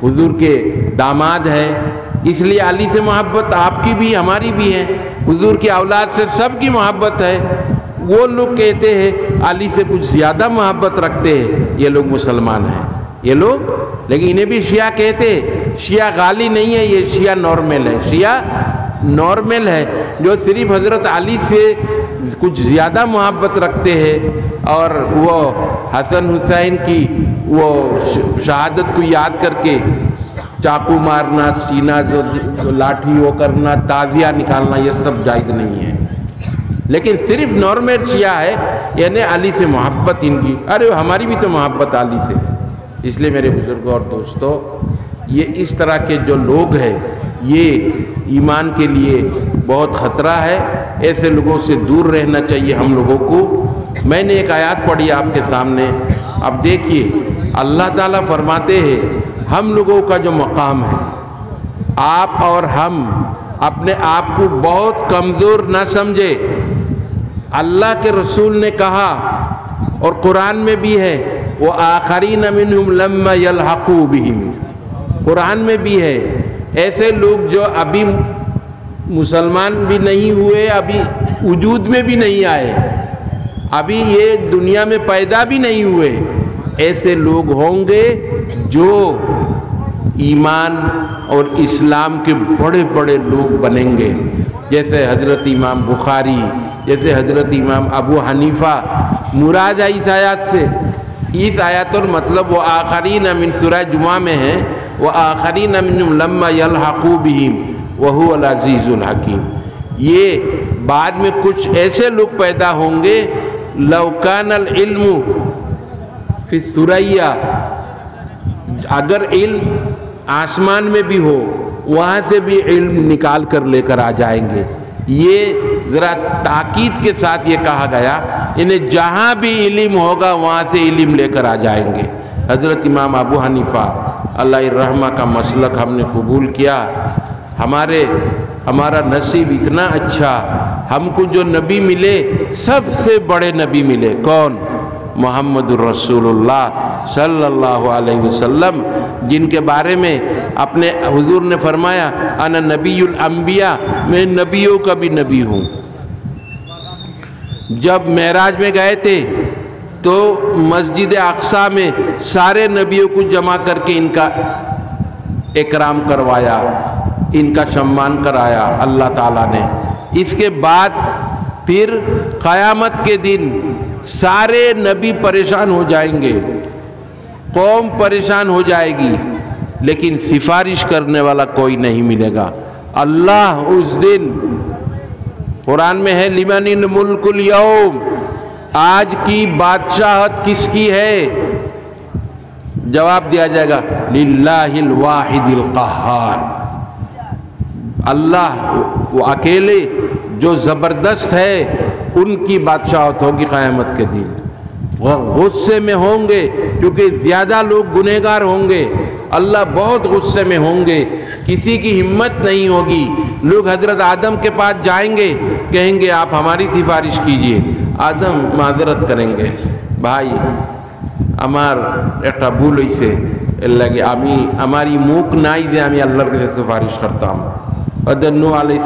حضور کے داماد ہے، اس لیے علی سے محبت آپ کی بھی ہماری بھی ہے، حضور کی اولاد سے سب کی محبت ہے۔ وہ لوگ کہتے ہیں علی سے کچھ زیادہ محبت رکھتے ہیں، یہ لوگ مسلمان ہیں یہ لوگ، لیکن انہیں بھی شیعہ کہتے ہیں۔ شیعہ غالی نہیں ہے، یہ شیعہ نارمل ہے، شیعہ نارمل ہے جو صرف حضرت علی سے کچھ زیادہ محبت رکھتے ہیں، اور وہ حسن حسین کی وہ شہادت کو یاد کر کے چاقو مارنا، سینہ جو لاٹھی وہ کرنا، تازیہ نکالنا، یہ سب جائز نہیں ہے۔ لیکن صرف نارمل شیعہ ہے، یعنی علی سے محبت ان کی، ارے ہماری بھی تو محبت علی سے۔ اس لیے میرے بزرگوں اور دوستو، یہ اس طرح کے جو لوگ ہیں یہ ایمان کے لیے بہت خطرہ ہے، ایسے لوگوں سے دور رہنا چاہیے ہم لوگوں کو۔ میں نے ایک آیات پڑھی آپ کے سامنے، اب دیکھیے اللہ تعالیٰ فرماتے ہیں ہم لوگوں کا جو مقام ہے، آپ اور ہم اپنے آپ کو بہت کمزور نہ سمجھے۔ اللہ کے رسول نے کہا اور قرآن میں بھی ہے وَآخَرِينَ مِنْهُمْ لَمَّا يَلْحَقُوا بِهِمْ، قرآن میں بھی ہے ایسے لوگ جو ابھی مسلمان بھی نہیں ہوئے، ابھی وجود میں بھی نہیں آئے، ابھی یہ دنیا میں پیدا بھی نہیں ہوئے، ایسے لوگ ہوں گے جو ایمان اور اسلام کے بڑے بڑے لوگ بنیں گے، جیسے حضرت امام بخاری، جیسے حضرت امام ابو حنیفہ۔ مراد ہے اس آیات سے، اس آیات اور مطلب وہ آخرین من سورہ جمعہ میں ہے وآخرین منہم لما یلحقوا بہم وہو العزیز الحکیم۔ یہ بعد میں کچھ ایسے لوگ پیدا ہوں گے لو کان العلم فی الثریا، اگر علم آسمان میں بھی ہو وہاں سے بھی علم نکال کر لے کر آ جائیں گے۔ یہ ذرا تاکید کے ساتھ یہ کہا گیا انہیں جہاں بھی علم ہوگا وہاں سے علم لے کر آ جائیں گے۔ حضرت امام ابو حنیفہ اللہ الرحمہ کا مسلک ہم نے قبول کیا، ہمارا نصیب اتنا اچھا، ہم کو جو نبی ملے سب سے بڑے نبی ملے، کون؟ محمد الرسول اللہ صلی اللہ علیہ وسلم، جن کے بارے میں اپنے حضور نے فرمایا انا نبی الانبیاء، میں نبیوں کا بھی نبی ہوں۔ جب معراج میں گئے تھے تو مسجد اقصیٰ میں سارے نبیوں کو جمع کر کے ان کا اکرام کروایا، ان کا سمان کرایا اللہ تعالیٰ نے۔ اس کے بعد پھر قیامت کے دن سارے نبی پریشان ہو جائیں گے، قوم پریشان ہو جائے گی، لیکن سفارش کرنے والا کوئی نہیں ملے گا۔ اللہ اس دن، قرآن میں ہے لمن الملک اليوم، آج کی بادشاہت کس کی ہے؟ جواب دیا جائے گا للہ الواحد القہار، اللہ وہ اکیلے جو زبردست ہے، ان کی بادشاہت ہوگی قیامت کے دن۔ وہ غصے میں ہوں گے کیونکہ زیادہ لوگ گنہگار ہوں گے، اللہ بہت غصے میں ہوں گے، کسی کی ہمت نہیں ہوگی۔ لوگ حضرت آدم کے پاس جائیں گے، کہیں گے آپ ہماری سفارش کیجئے، آدم معذرت کریں گے، بھائی আমার একটা ভুল হয়েছে, এর লাগে আমি আমারই মুখ নাই যে আমি আল্লাহর কাছে সুপারিশ করতাম। হযরত নূহ আলাইহিস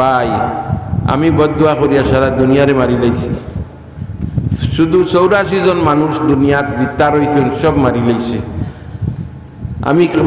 ভাই আমি বদদুয়া করিয়া সারা দুনিয়ারে মারি লাইছি, শুধু 84 জন মানুষ দুনিয়াত জিত্তা রইছেন সব মারি লাইছে।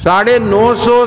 950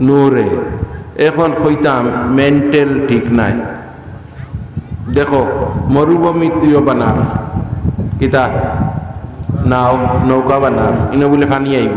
নূরে। এখন কইতাম মেন্টাল ঠিক নাই। দেখো মরুভূমিও বানার কিতা নাও নৌকা বানার, ইনো বলে পানি আইব,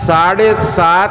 7.5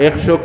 100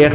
1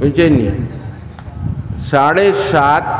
বুঝছেন? 7.5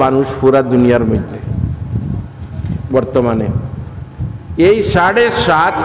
মানুষ পুরা দুনিয়ার মধ্যে বর্তমানে। এই 7.5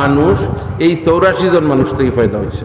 মানুষ এই 84 জন মানুষ থেকে ফায়দা হচ্ছে।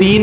3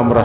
আমরা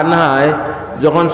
আনহা যখন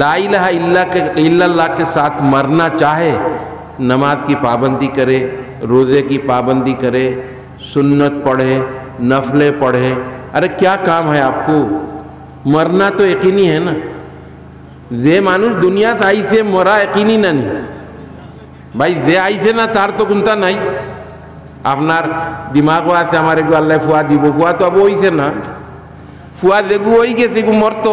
لا الہ الا اللہ کے ساتھ مرنا چاہے، نماز کی پابندی کرے، روزے کی پابندی کرے، سنت پڑھے، نفلیں پڑھے۔ ارے کیا کام ہے آپ کو؟ مرنا تو یقینی ہے نا۔ যে মানুষ দুনিয়াত আইছে মরা একইনি নানি ভাই, যে আইছে না তার তো কোনটা নাই। আপনার দিমাগও আছে আমার এগু আল্লাহ ফুয়া দিব, ফুয়া তো আবু হইছে না, ফুয়া যেগু হই গেছে এগু মরতো।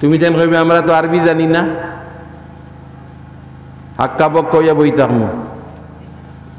তুমি যেন কইবে আমরা তো আরবি জানি না, হাক্কা বক্ক হইয়া বইতাম।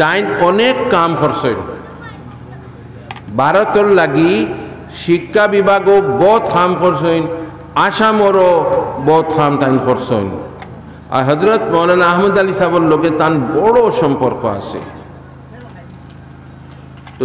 তাইন অনেক কাম করছেন ভারতের লাগি, শিক্ষা বিভাগও বহুত কাম করছেন, আসামরও বহুত কাম তাইন করছেন। আর হযরত মৌলানা আহমদ আলী সাহেবের লোকে তান বড় সম্পর্ক আছে। তো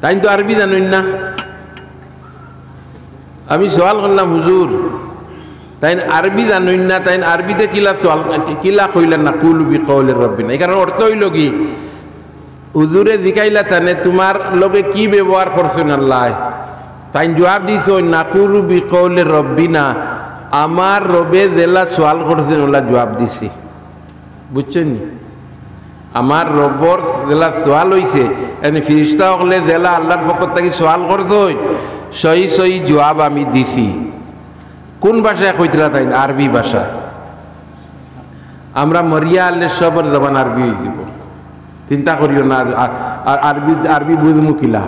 তাই তো আরবি জানেন না। আমি সওয়াল করলাম, হুজুর তাই আরবি জানেন না, তাই আরবিতে কিলা সওয়াল কিলা কইলেন নাকুলু বিকৌল রব্বিনা? এই কারণে অর্থ হইল কি, হুজুরে জিকাইলা তানে তোমার লগে কি ব্যবহার করছেন আল্লাহ? তাই জবাব দিছ নাকুলু বিকৌল রব্বিনা, আমার রবে জেলা সওয়াল করছেন ওলা জবাব দিছি। বুঝছেন? আমার রব্বর জেলা সওয়াল হইছে, এনে ফিরিস্তা হলে জেলা আল্লাহর পক্ষ থেকে সওয়াল করছেন, সহি সহি জবাব আমি দিছি। কোন ভাষায় কইতরা? তাই আরবি ভাষা। আমরা মরিয়া আল্লে সবর জবান আরবি হয়ে যাব, চিন্তা করিও না। আরবি বুঝমু কিলা,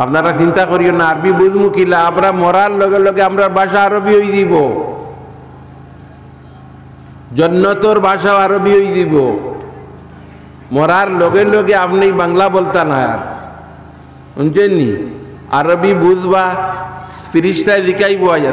আপনারা চিন্তা করিও না, আরবি বুঝমু কিলা। আমরা মরার লগে লগে আমরা ভাষা আরবি হয়ে দিব, জন্নতর ভাষা আরবি হয়ে দিব। মরার লগে লগে আপনি বাংলা বলতা না, শুনছেন নি? আরবি বুঝবা, ফিরিস্তায় জিকাইব। আয়া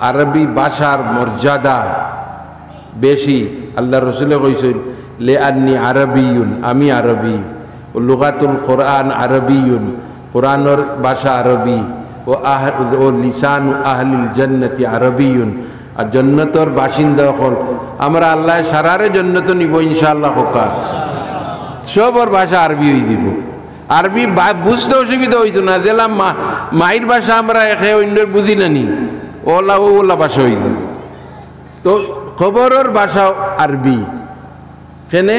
আরবি ভাষার মর্যাদা বেশি। আল্লাহ রসুলে কইছেন লে আন্নি আরবিয়ুন, আমি আরবি, ও লুগাতুল কোরআন আরবিয়ুন, কোরআনের ভাষা আরবি, ও লিসানু আহলিল জান্নাতি আরবিয়ুন, আর জান্নাতের বাসিন্দা হল আমরা আল্লাহ সারারে জান্নাত নিব ইনশাআল্লাহ। হোকা সবর ভাষা আরবি হয়ে দিব। আরবি বুঝতে অসুবিধা হইতো না, জেলা মায়ের ভাষা আমরা একে অন্যের বুঝি না নি, ওলা ভাষা হয়েছে। তো খবরের ভাষা আরবি। কেনে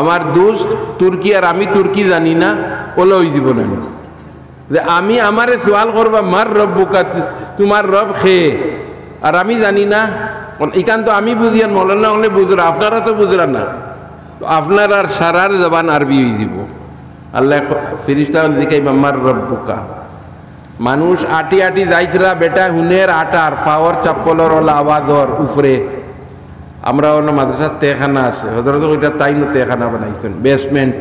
আমার দোস্ত তুর্কি আর আমি তুর্কি জানি না, ওলা হয়ে দিব না। আমি আমারে সওয়াল করবা মার রব্বুকা, তোমার রব খে, আর আমি জানি না। এখান তো আমি বুঝি আর মৌলানা হলে বুঝরা, আপনারা তো বুঝরা না। তো আপনার আর সারার জবান আরবি হয়ে দিব। আল্লাহ ফিরিস্তা দেখাইবা মার রব্বুকা। মানুষ আটি আটি যাইতরা বেটা হুনের আটার পাওয়ার চাপ্পলর ওলা আওয়াজর উপরে। আমরা অন্য মাদ্রাসার তেখানা আছে, হজরত ওইটা তাই না তেখানা বানাইছেন, বেসমেন্ট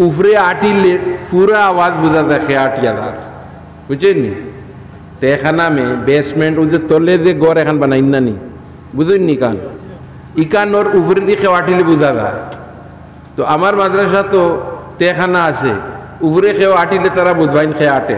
উপরে আটিলে পুরা আওয়াজ বোঝা দেখে 8,000, বুঝছেন নি? তেখানা মে বেসমেন্ট ও যে তলে যে গড় এখন বানাই না নি, বুঝুন নি? কান ইকান ওর উপরে দিকে আটিলে বোঝা যায়। তো আমার মাদ্রাসা তো তেখানা আছে, উপরে খেয়ে আটিলে তারা বুঝবাইন খেয়ে আটে।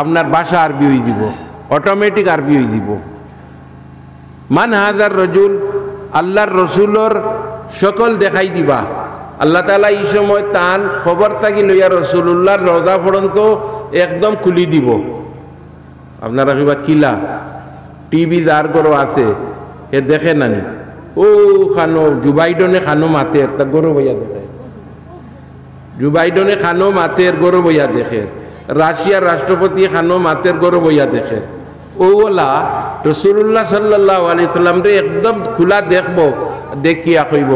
আপনার ভাষা আরবি হয়ে যাব, অটোমেটিক আরবি হয়ে যাব। মান হাজার রজুল, আল্লাহর রসুলর সকল দেখাই দিবা। আল্লাহ তাআলা এই সময় তান খবর থাকি লইয়া রসুল্লাহর রোজা পর্যন্ত একদম খুলি দিব। আপনারা কিবা কিলা টিভি যার গরো আছে এ দেখে নানি, ও খানো জুবাইডনে খানো মাতে তা গরো বইয়া দেখে, জুবাইডনে খানো মাতের গরো বইয়া দেখে, রাশিয়ার রাষ্ট্রপতি খানো মাতের গরো বইয়া দেখে। ওলা রসুল্লাহ সাল্লাল্লাহু আলাইহি সাল্লাম রে একদম খোলা দেখবো, দেখিয়া কইব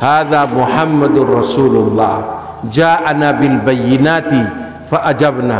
হাদা মুহাম্মাদুর রাসূলুল্লাহ জাআনা বিল বাইয়িনাতি ফাআজাবনা।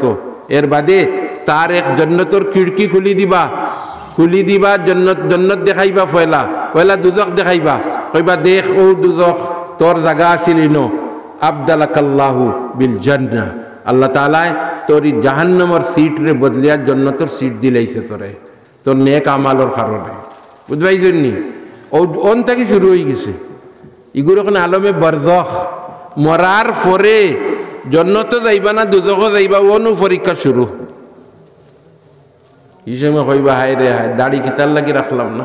তো। এর বাদে তার এক জন্নতর খিড়কি খুলি দিবা, জন্নত দেখাইবা, পয়লা দুজক দেখাইবা, কইবা দেখ ও দুজক তোর জায়গা আছিল ইনো, আবদালাকাল্লাহু বিল জান্নাহ, আল্লাহ তাআলা তোর জাহান্নামের সিট রে বদলিয়া জন্নতর সিট দিলাইছে তোরে, তোর নেক আমালর কারণে। বুঝবাইছেন নি? ও অন থেকে শুরু হয়ে গেছে এগুলো। এখন আলমে বরজখ, মরার পরে জন্নত যাইবা না দুজক যাইবা, ওনু পরীক্ষা শুরু। এই সময় কইবা হায় রে হায়, দাড়ি কিতার লাগি রাখলাম না।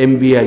MBI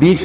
DC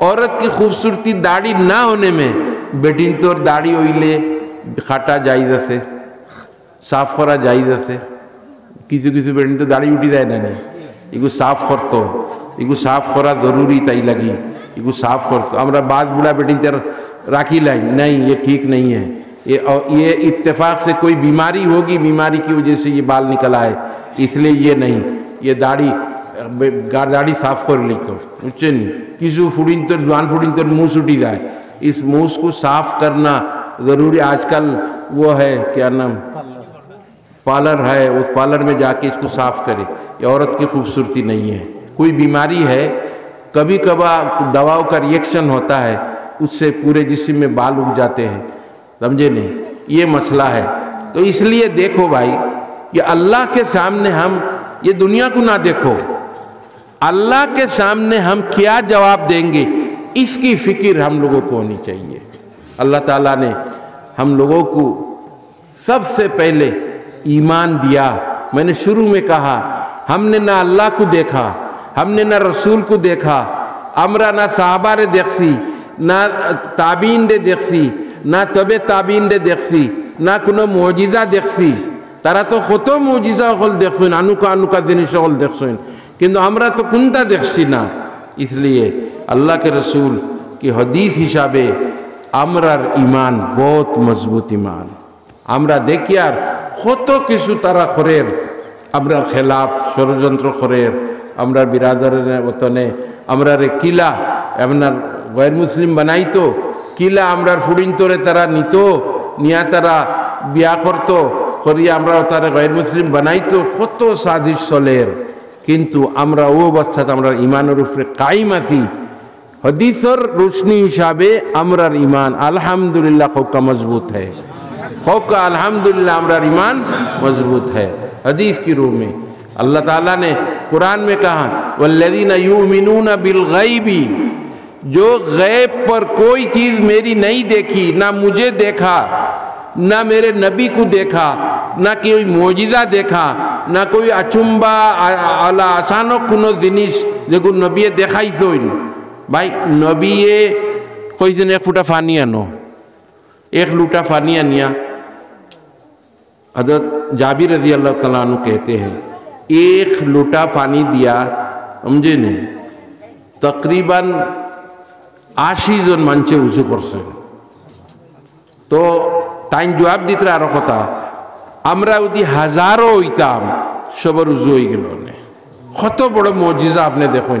عورت کی خوبصورتی داڑھی نہ ہونے میں بیٹین تو داڑھی ہوئیلے کھاٹا جائز سے صاف کرا جائز سے کسی کسی بیٹین تو داڑھی اٹھی جائے نہیں ایگو صاف کرتو ایگو صاف کرا ضروری تائی لگی ایگو صاف کرتو ہمارا بعض بڑا بیٹین تیر راکھی لائیں نہیں یہ ٹھیک نہیں ہے یہ اتفاق سے کوئی بیماری ہوگی بیماری کی وجہ سے یہ بال نکل آئے اس لیے یہ نہیں یہ داڑھی صاف کر لی تو اچھے نہیں کسی فوڈین تو جوان فوڈین تو منہ سٹی جائے اس منہ کو صاف کرنا ضروری آج کل وہ ہے کیا نام پارلر ہے اس پارلر میں جا کے اس کو صاف کرے یہ عورت کی خوبصورتی نہیں ہے کوئی بیماری ہے کبھی کبھار دواؤں کا ریئیکشن ہوتا ہے اس سے پورے جسم میں بال اگ جاتے ہیں سمجھے نہیں یہ مسئلہ ہے تو اس لیے دیکھو بھائی کہ اللہ کے سامنے ہم یہ دنیا کو نہ دیکھو اللہ کے سامنے ہم کیا جواب دیں گے اس کی فکر ہم لوگوں کو ہونی چاہیے اللہ تعالیٰ نے ہم لوگوں کو سب سے پہلے ایمان دیا میں نے شروع میں کہا ہم نے نہ اللہ کو دیکھا ہم نے نہ رسول کو دیکھا امرا نہ صحابہ رے دیکھسی نہ تابعین دے دیکھسی نہ تبع تابعین دے دیکھسی نہ کنو معجزہ دیکھسی ترا تو خطو معجزہ خل دیکھسوین انو کا دن شغل دیکھسوین کنو ہمرا تو کنتا دیکھسی نا اس لیے اللہ کے رسول کی حدیث حسابے امرار ایمان بہت مضبوط ایمان امرا دیکھیار خطو کسو طرح خوریر امرار خلاف شرجنتر خوریر امرار برادر وطنے امرار قلعہ امرار غیر مسلم بنائی تو قلعہ امرار فوڈین تو رے طرح نیتو نیا طرح بیا کرتو خوری امرار طرح غیر مسلم بنائی تو خطو سازش سولیر کنتو امرا وہ بستت امرار ایمان روف قائم اسی حدیث اور روشنی حسابے امرار ایمان الحمدللہ خوب کا مضبوط ہے خوب کا الحمدللہ امرار ایمان مضبوط ہے حدیث کی روح میں اللہ تعالیٰ نے قرآن میں کہا والذین یؤمنون بالغیب جو غیب پر کوئی چیز میری نہیں دیکھی نہ مجھے دیکھا نہ میرے نبی کو دیکھا نہ کوئی معجزہ دیکھا نہ کوئی اچمبا علا آسانو کنو زنیش جو نبی دیکھائی سوئن بھائی نبی کوئی سن ایک فوٹا فانی آنو ایک لوٹا فانی آنیا حضرت جابر رضی اللہ تعالیٰ عنہ کہتے ہیں ایک لوٹا پانی دیا سمجھے نہیں تقریباً 80 জন মানুষে উজু করছে তো টাইম জবাব দিতে আর কথা আমরা যদি হাজারো হইতাম সবার উজু হয়ে গেল কত বড় মুজিজা আপনি দেখুন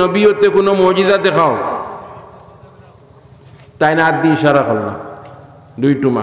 নবী হতে কোনো মুজিজা দেখাও তাই না হাত দিয়ে ইশারা করলাম 2 টুমা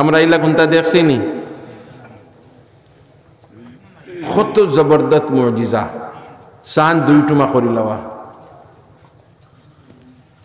আমরা ইলা কোনটা দেখছি নি কত জবরদস্ত মুজিজা চাঁদ 2 টুমা করি লওয়া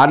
আর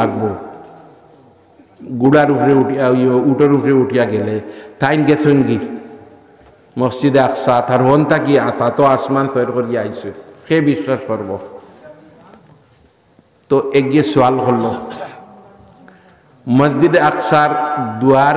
লাগবো গুড়ার উপরে উঠিয়া উটের উপরে উঠিয়া গেলে তাইন গেছেনগি মসজিদে আকসা তার হন্তা কি আসা তো আসমান সৈর করিয়া আইছে সে বিশ্বাস করব তো এগিয়ে সওয়াল করলো মসজিদে আকসার দুয়ার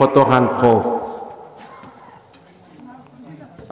কতখান খো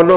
ono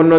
ono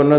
ono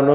ono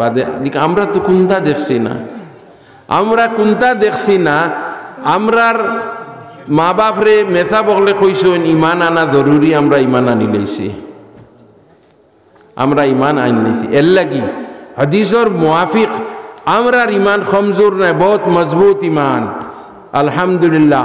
বাদে। আমরা তো কোনটা দেখছি না, আমরা কোনটা দেখছি না। আমরার মা বাপরে মেসা বগলে কইছেন ইমান আনা জরুরি, আমরা ইমান আনি লইছি, আমরা ইমান আনি লইছি। এর লাগি হাদিসের মুআফিক আমরার ইমান কমজোর নাই, বহুত মজবুত ইমান, আলহামদুলিল্লাহ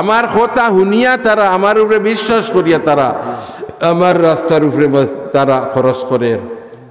আমার কথা হুনিয়া তারা আমার উপরে বিশ্বাস করিয়া তারা আমার রাস্তার উপরে তারা খরচ করে।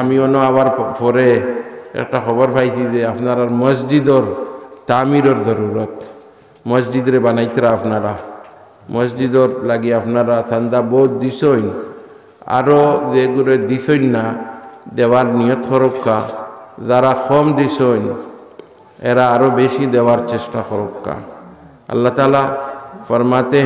আমি অন্য আবার পরে একটা খবর পাইছি যে আপনার মসজিদর তামিরের জরুরত, মসজিদরে বানাইতরা আপনারা, মসজিদর লাগি আপনারা চান্দা বহুত দিছইন, আরও যেগুলো দিছইন না দেওয়ার নিয়ত হরক্কা, যারা কম দিছইন এরা আরও বেশি দেওয়ার চেষ্টা করক্কা। আল্লাহ তাআলা ফরমাতে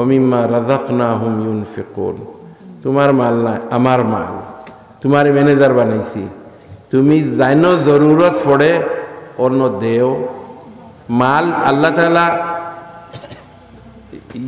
ওমিম্মা রাযাকনাহুম ইউনফিকুন, তোমার মাল না আমার মাল, তোমার ম্যানেজার বানাইছি, তুমি জানো জরুরত পড়ে অন্য দেও মাল। আল্লাহ তাআলা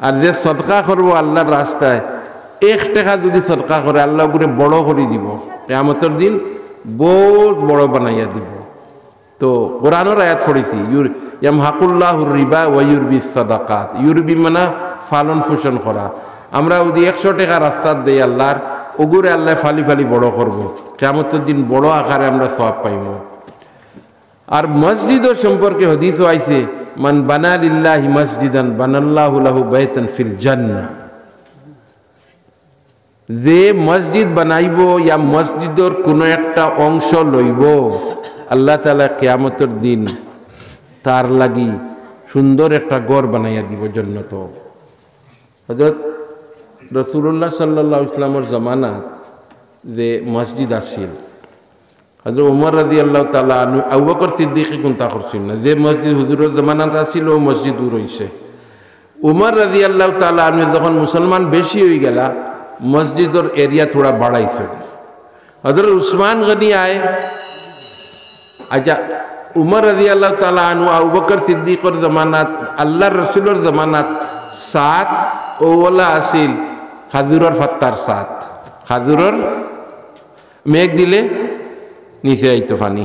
আর যে সদকা করবো আল্লাহর রাস্তায় 1 টাকা যদি সদকা করে আল্লাহ উপরে বড় করে দিব, কিয়ামতের দিন বহুত বড় বানাইয়া দিব। তো কোরআনের আয়াত পড়েছি ইয়ামহাকুল্লাহুর রিবা ওয়া ইউরবিস সাদাকাত, ইউরবি মানে ফালন পোষণ করা। আমরা যদি 100 টাকা রাস্তা দেই আল্লাহর, ওগুরে আল্লাহ ফালি ফালি বড় করব, কিয়ামতের দিন বড় আকারে আমরা সওয়াব পাইব। আর মসজিদের সম্পর্কে হাদিসও আইছে মান বানা লিল্লাহি মসজিদান বানাল্লাহু লাহু বাইতান ফিল জান্নাহ, যে মসজিদ বানাইব ইয়া মসজিদের কোনো একটা অংশ লইব, আল্লাহ তাআলা কিয়ামতের দিন তার লাগি সুন্দর একটা ঘর বানাইয়া দিব জান্নাত। হযরত রাসূলুল্লাহ সাল্লাল্লাহু আলাইহি ওয়াসাল্লামের জামানাত যে মসজিদ আছিল, হযরত ওমর রাদিয়াল্লাহু তাআলা আনহু, আবু বকর সিদ্দিক কোনটা করছেন না, যে মসজিদ হুজুরের জামানাত আছিল ও মসজিদ রইছে। ওমর রাদিয়াল্লাহু তাআলা আনহু যখন মুসলমান বেশি হয়ে গেলা, মসজিদের এরিয়া থোড়া বাড়াইছে। হযরত উসমান গনি আয়ে, আচ্ছা উমর রাদিয়াল্লাহু তাআলা আনহু আবু বকর সিদ্দিকের জামানাত আল্লাহর রাসূলের জামানাত 7 ওলা আছিল খাজুরের ফাত্তার 7, খাজুরের মেঘ দিলে নিচে আইতো পানি,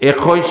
21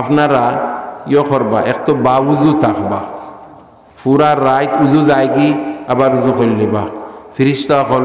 আপনারা ইয়ে করবা, এক তো বাউজু থাকবা, পুরা রাত উজু যায়গি আবার উজু করে লিবা। ফিরিস্তা হল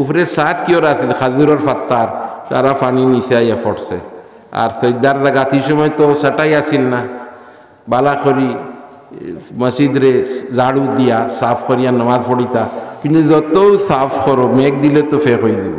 উপরে সাত কি ওর আছে খাজুরের পাত্তার সারা পানি নিচে আইয়া পড়ছে আর সৈদার লাগাতি সময় তো সেটাই আসিল না বালা করি মসজিদ রে ঝাড়ু দিয়া সাফ করিয়া নামাজ পড়িতা কিন্তু যত সাফ করো মেঘ দিলে তো ফেক হয়ে দিব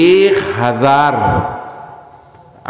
1000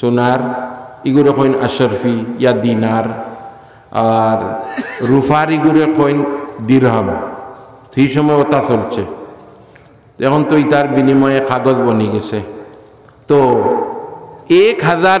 সোনার ইগুলো কইন আশরফি ইয়া দিনার আর রুফার ইগুলো কইন দিরহাম সেই সময় ওটা চলছে এখন তো ইতার বিনিময়ে কাগজ বনি গেছে তো 1000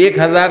1000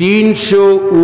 300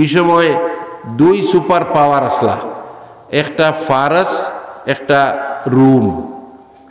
এই সময় 2 সুপার পাওয়ার আসলা একটা ফারস একটা রুম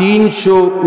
300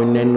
অন্যান্য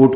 উট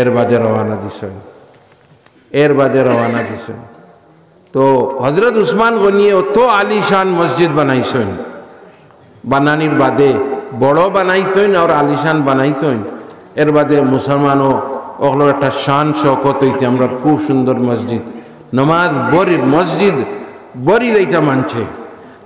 এর বাদে রওনা দিছেন তো হযরত উসমান গনি তো আলিশান মসজিদ বানাইছেন বানানির বাদে বড় বানাইছেন আর আলিশান বানাইছেন এর বাদে মুসলমানও ওগুলোর একটা শান শওকত হইছে আমরা খুব সুন্দর মসজিদ নামাজ বড় মসজিদ বড়ি দেইতা মানছে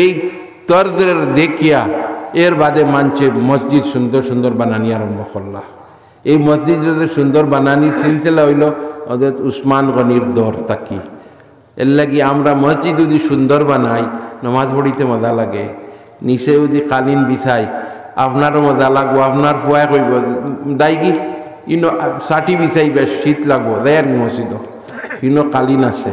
এই তর্জের দেখিয়া এর বাদে মানছে মসজিদ সুন্দর সুন্দর বানানি আরম্ভ করলা এই মসজিদ যদি সুন্দর বানানি সিলসিলা হইল হযরত উসমান গনির দৌর তাকি এর লাগি আমরা মসজিদ যদি সুন্দর বানাই নামাজ পড়িতে মজা লাগে নিচে যদি কালীন বিছাই আপনারও মজা লাগবো আপনার ফুয়া কইব দাইগি ইনো ষাটি বিছাই বেশ শীত লাগবো দেয়ার মসজিদ ইনো কালীন আছে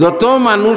যত মানুষ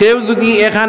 কেউ যদি এখান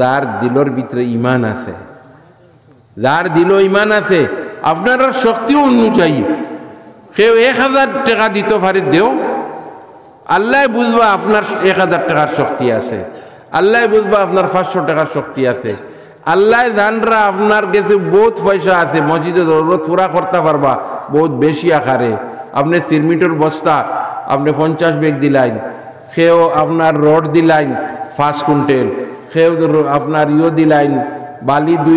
যার দিলর ভিতরে ঈমান আছে, যার দিলো ঈমান আছে। আপনার শক্তি অনুযায়ী কেউ 1000 টাকা দিতে পারে দেও, আল্লাহ বুঝবা আপনার 1000 টাকার শক্তি আছে, আল্লাহ বুঝবা আপনার 500 টাকার শক্তি আছে, আল্লাহ জানরা আপনার কাছে বহুত পয়সা আছে, মসজিদে জরুরত পুরা করতে পারবা বহুত বেশি আকারে। আপনি সিমেন্টের বস্তা আপনি 50 ব্যাগ দিলাইন, কেউ আপনার রড দিলাইন 5 কুইন্টাল, কেউ আপনার দিলাইন বালি 2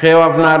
কেউ আপনার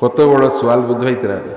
কত বড় সোয়াল বুঝাইতে রাখে।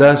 10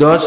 10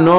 9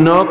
9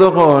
যখন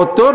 অত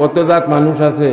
কত জাত মানুষ আছে।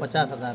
50,000।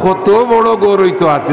কত বড় গৌরব আছে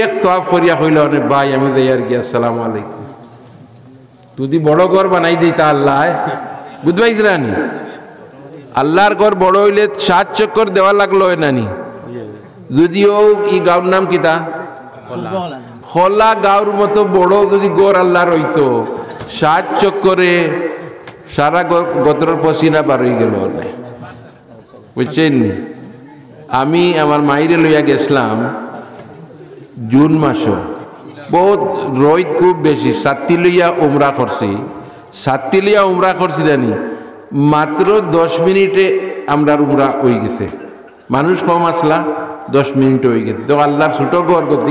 এক তোয়াফ করিয়া কইল অনেক ভাই আমি যাইয়ার গিয়া আসসালামু আলাইকুম তুই বড় ঘর বানাই দিতা আল্লাহ বুঝবাইছিলানি আল্লাহর ঘর বড় হইলে 7 চক্কর দেওয়া লাগলো নানি যদিও ই গাঁর নাম কিতা খোলা গাঁর মতো বড় যদি গড় আল্লাহর হইতো 7 চক্করে সারা গোত্রের পসিনা বার হয়ে গেল বুঝছেন আমি আমার মাইরে লইয়া গেছিলাম জুন মাসও বহুত রোদ খুব বেশি সাত্তি লইয়া উমরা করছি জানি মাত্র 10 মিনিটে আমরা উমরা হয়ে গেছে মানুষ কম আসলা 10 মিনিট হয়ে গেছে তো আল্লাহর ছোট ঘর করতে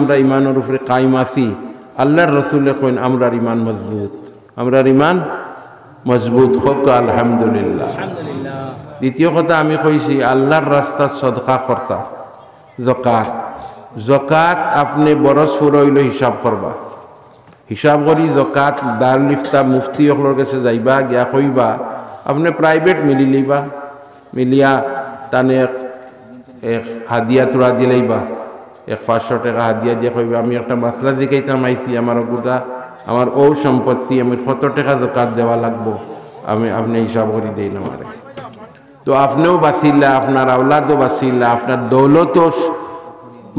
আমরা ইমানের উপরে কায়েম আছি আল্লাহর রাসূল কইন আমরার ঈমান মজবুত হোক আলহামদুলিল্লাহ দ্বিতীয় কথা আমি কইছি আল্লাহর রাস্তাত সদকা করতা যাকাত আপনি বরস পুরো হইল হিসাব করবা হিসাব করি যাকাত দারুল ইফতা মুফতি হলর কাছে যাইবা গিয়া কইবা আপনি প্রাইভেট মিলি লইবা মিলিয়া তানে এক হাদিয়া তোরা দিলাইবা এক 500 টাকা হাদিয়া দিয়ে কইবা আমি একটা মাসলা দেখাইতাম আইছি আমার গোটা আমার ও সম্পত্তি আমি কত টাকা যাকাত দেওয়া লাগবো আমি আপনি হিসাব করে দেই না আমারে তো আপনিও বাঁচিলা আপনার আওলাদও বাঁচিলা আপনার দৌলতও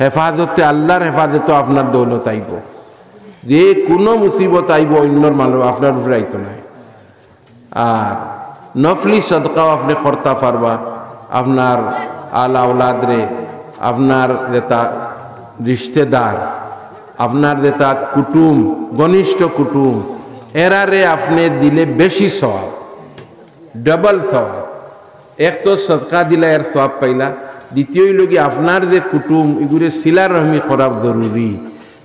হেফাজতে আল্লাহর হেফাজতে আপনার দৌলত আইব যে কোনো মুসিবত আইব অন্যর মানুষ আপনার উপরে আইতো না আর নফলি সদকাও আপনি করতে পারবা আপনার আল আওলাদ রে আপনার যেটা রিশতেদার আপনার যেটা কুটুম ঘনিষ্ঠ কুটুম এরারে আপনি দিলে বেশি সওয়াব ডবল সওয়াব এক তো সদকা দিলা এর সওয়াব পাইলা দ্বিতীয় লোক আপনার যে কুটুম এগুলো সিলা রহমি করা জরুরি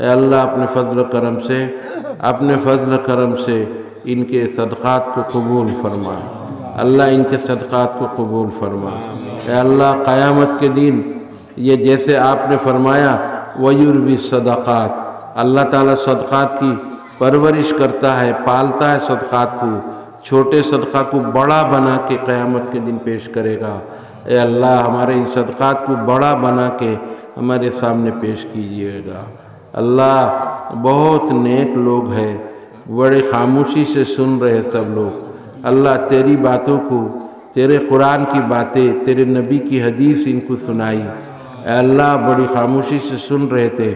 اے اللہ اپنے فضل و کرم سے ان کے صدقات کو قبول فرما، اللہ ان کے صدقات کو قبول فرما۔ اے اللہ قیامت کے دن یہ جیسے آپ نے فرمایا وَيُرْبِي الصَّدَقَاتِ، اللہ تعالیٰ صدقات کی پرورش کرتا ہے، پالتا ہے صدقات کو، چھوٹے صدقہ کو بڑا بنا کے قیامت کے دن پیش کرے گا۔ اے اللہ ہمارے ان صدقات کو بڑا بنا کے ہمارے سامنے پیش کیجیے گا۔ اللہ بہت نیک لوگ ہیں، بڑے خاموشی سے سن رہے سب لوگ، اللہ تیری باتوں کو، تیرے قرآن کی باتیں، تیرے نبی کی حدیث ان کو سنائی، اے اللہ بڑی خاموشی سے سن رہے تھے،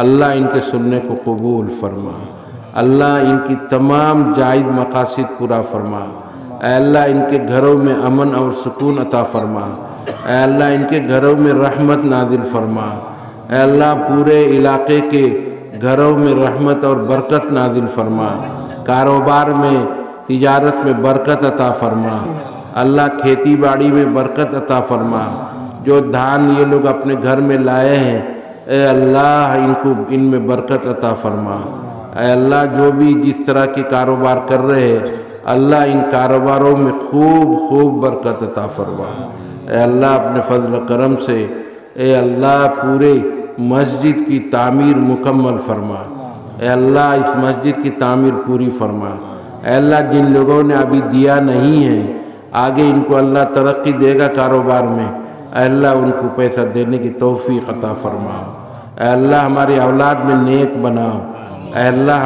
اللہ ان کے سننے کو قبول فرما، اللہ ان کی تمام جائز مقاصد پورا فرما، اے اللہ ان کے گھروں میں امن اور سکون عطا فرما، اے اللہ ان کے گھروں میں رحمت نازل فرما، اے اللہ پورے علاقے کے گھروں میں رحمت اور برکت نازل فرما، کاروبار میں تجارت میں برکت عطا فرما، اللہ کھیتی باڑی میں برکت عطا فرما، جو دھان یہ لوگ اپنے گھر میں لائے ہیں اے اللہ ان میں برکت عطا فرما، اے اللہ جو بھی جس طرح کے کاروبار کر رہے ہیں اللہ ان کاروباروں میں خوب برکت عطا فرما، اے اللہ اپنے فضل و کرم سے اے اللہ پورے مسجد کی تعمیر مکمل فرما، اے اللہ اس مسجد کی تعمیر پوری فرما، اے اللہ جن لوگوں نے ابھی دیا نہیں ہے آگے ان کو اللہ ترقی دے گا کاروبار میں، اے اللہ ان کو پیسہ دینے کی توفیق عطا فرما، اے اللہ ہماری اولاد میں نیک بناؤ، اے اللہ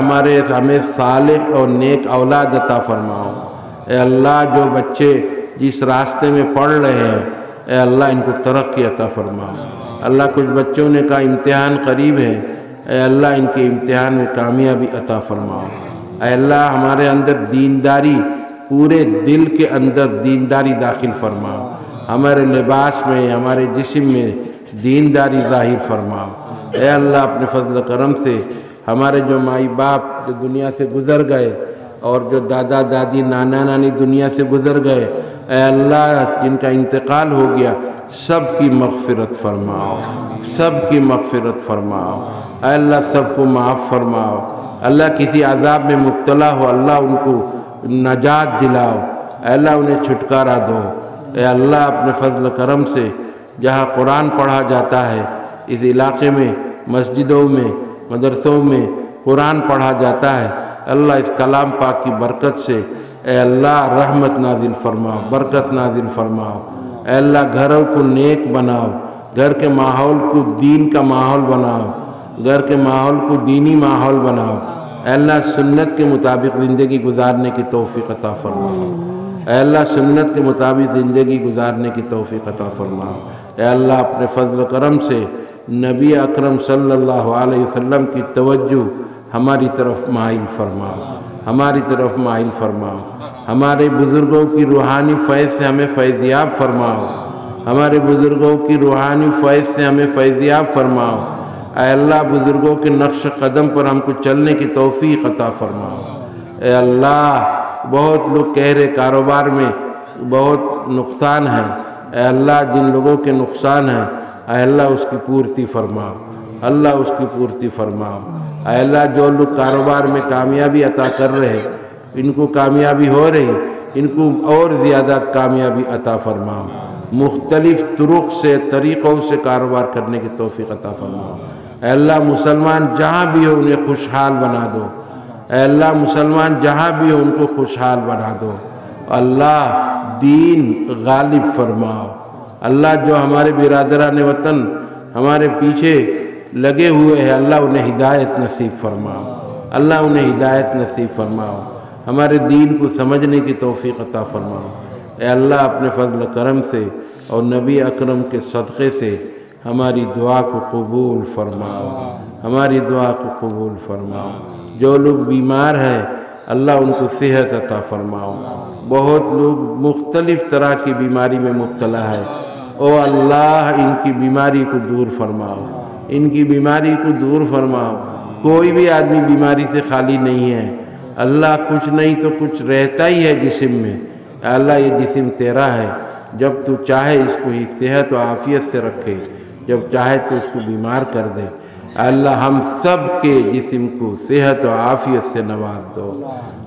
ہمیں صالح اور نیک اولاد عطا فرماؤ، اے اللہ جو بچے جس راستے میں پڑھ رہے ہیں اے اللہ ان کو ترقی عطا فرماؤ، اللہ کچھ بچوں نے کہا امتحان قریب ہے، اے اللہ ان کے امتحان میں کامیابی عطا فرماؤ، اے اللہ ہمارے اندر دینداری، پورے دل کے اندر دینداری داخل فرماؤ، ہمارے لباس میں ہمارے جسم میں دینداری ظاہر فرماؤ، اے اللہ اپنے فضل و کرم سے ہمارے جو مائی باپ جو دنیا سے گزر گئے اور جو دادا دادی نانا نانی دنیا سے گزر گئے اے اللہ جن کا انتقال ہو گیا سب کی مغفرت فرماؤ، اے اللہ سب کو معاف فرماؤ، اللہ کسی عذاب میں مبتلا ہو اللہ ان کو نجات دلاؤ، اے اللہ انہیں چھٹکارا دو، اے اللہ اپنے فضل و کرم سے جہاں قرآن پڑھا جاتا ہے اس علاقے میں مسجدوں میں مدرسوں میں قرآن پڑھا جاتا ہے اللہ اس کلام پاک کی برکت سے اے اللہ رحمت نازل فرماؤ، برکت نازل فرماؤ، اے اللہ گھروں کو نیک بناؤ، گھر کے ماحول کو دین کا ماحول بناؤ، گھر کے ماحول کو دینی ماحول بناؤ، اے اللہ سنت کے مطابق زندگی گزارنے کی توفیق عطا فرماؤ، اے اللہ سنت کے مطابق زندگی گزارنے کی توفیق عطا فرماؤ، اے اللہ اپنے فضل و کرم سے نبی اکرم صلی اللہ علیہ وسلم کی توجہ ہماری طرف مائل فرماؤ، ہمارے بزرگوں کی روحانی فیض سے ہمیں فیضیاب فرماؤ، اے اللہ بزرگوں کے نقش قدم پر ہم کو چلنے کی توفیق عطا فرماؤ، اے اللہ بہت لوگ کہہ رہے کاروبار میں بہت نقصان ہے، اے اللہ جن لوگوں کے نقصان ہے اے اللہ اس کی پورتی فرماؤ، اے اللہ جو لوگ کاروبار میں کامیابی عطا کر رہے ان کو کامیابی ہو رہی ان کو اور زیادہ کامیابی عطا فرماؤ، مختلف طریقوں سے کاروبار کرنے کی توفیق عطا فرماؤ، اے اللہ مسلمان جہاں بھی ہو انہیں خوشحال بنا دو، اے اللہ مسلمان جہاں بھی ہو ان کو خوشحال بنا دو، اللہ دین غالب فرماؤ، اللہ جو ہمارے برادران وطن ہمارے پیچھے لگے ہوئے ہیں اللہ انہیں ہدایت نصیب فرماؤ، ہمارے دین کو سمجھنے کی توفیق عطا فرماؤ، اے اللہ اپنے فضل و کرم سے اور نبی اکرم کے صدقے سے ہماری دعا کو قبول فرماؤ، جو لوگ بیمار ہیں اللہ ان کو صحت عطا فرماؤ، بہت لوگ مختلف طرح کی بیماری میں مبتلا ہے او اللہ ان کی بیماری کو دور فرماؤ، کوئی بھی آدمی بیماری سے خالی نہیں ہے اللہ، کچھ نہیں تو کچھ رہتا ہی ہے جسم میں، اللہ یہ جسم تیرا ہے، جب تو چاہے اس کو ہی صحت و عافیت سے رکھے، جب چاہے تو اس کو بیمار کر دے، اللہ ہم سب کے جسم کو صحت و عافیت سے نواز دو،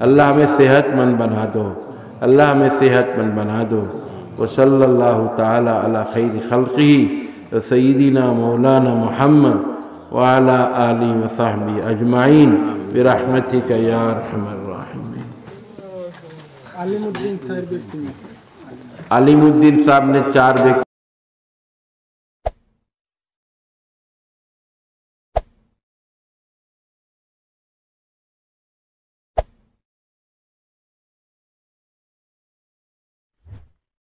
اللہ ہمیں صحت مند بنا دو، اللہ ہمیں صحت مند بنا دو۔ وصلی اللہ تعالی علی خیر خلقہ سیدنا مولانا محمد وعلی آلہ وصحبہ اجمعین برحمتک یا ارحم الراحمین۔ علیم الدین صاحب نے 4 بیگ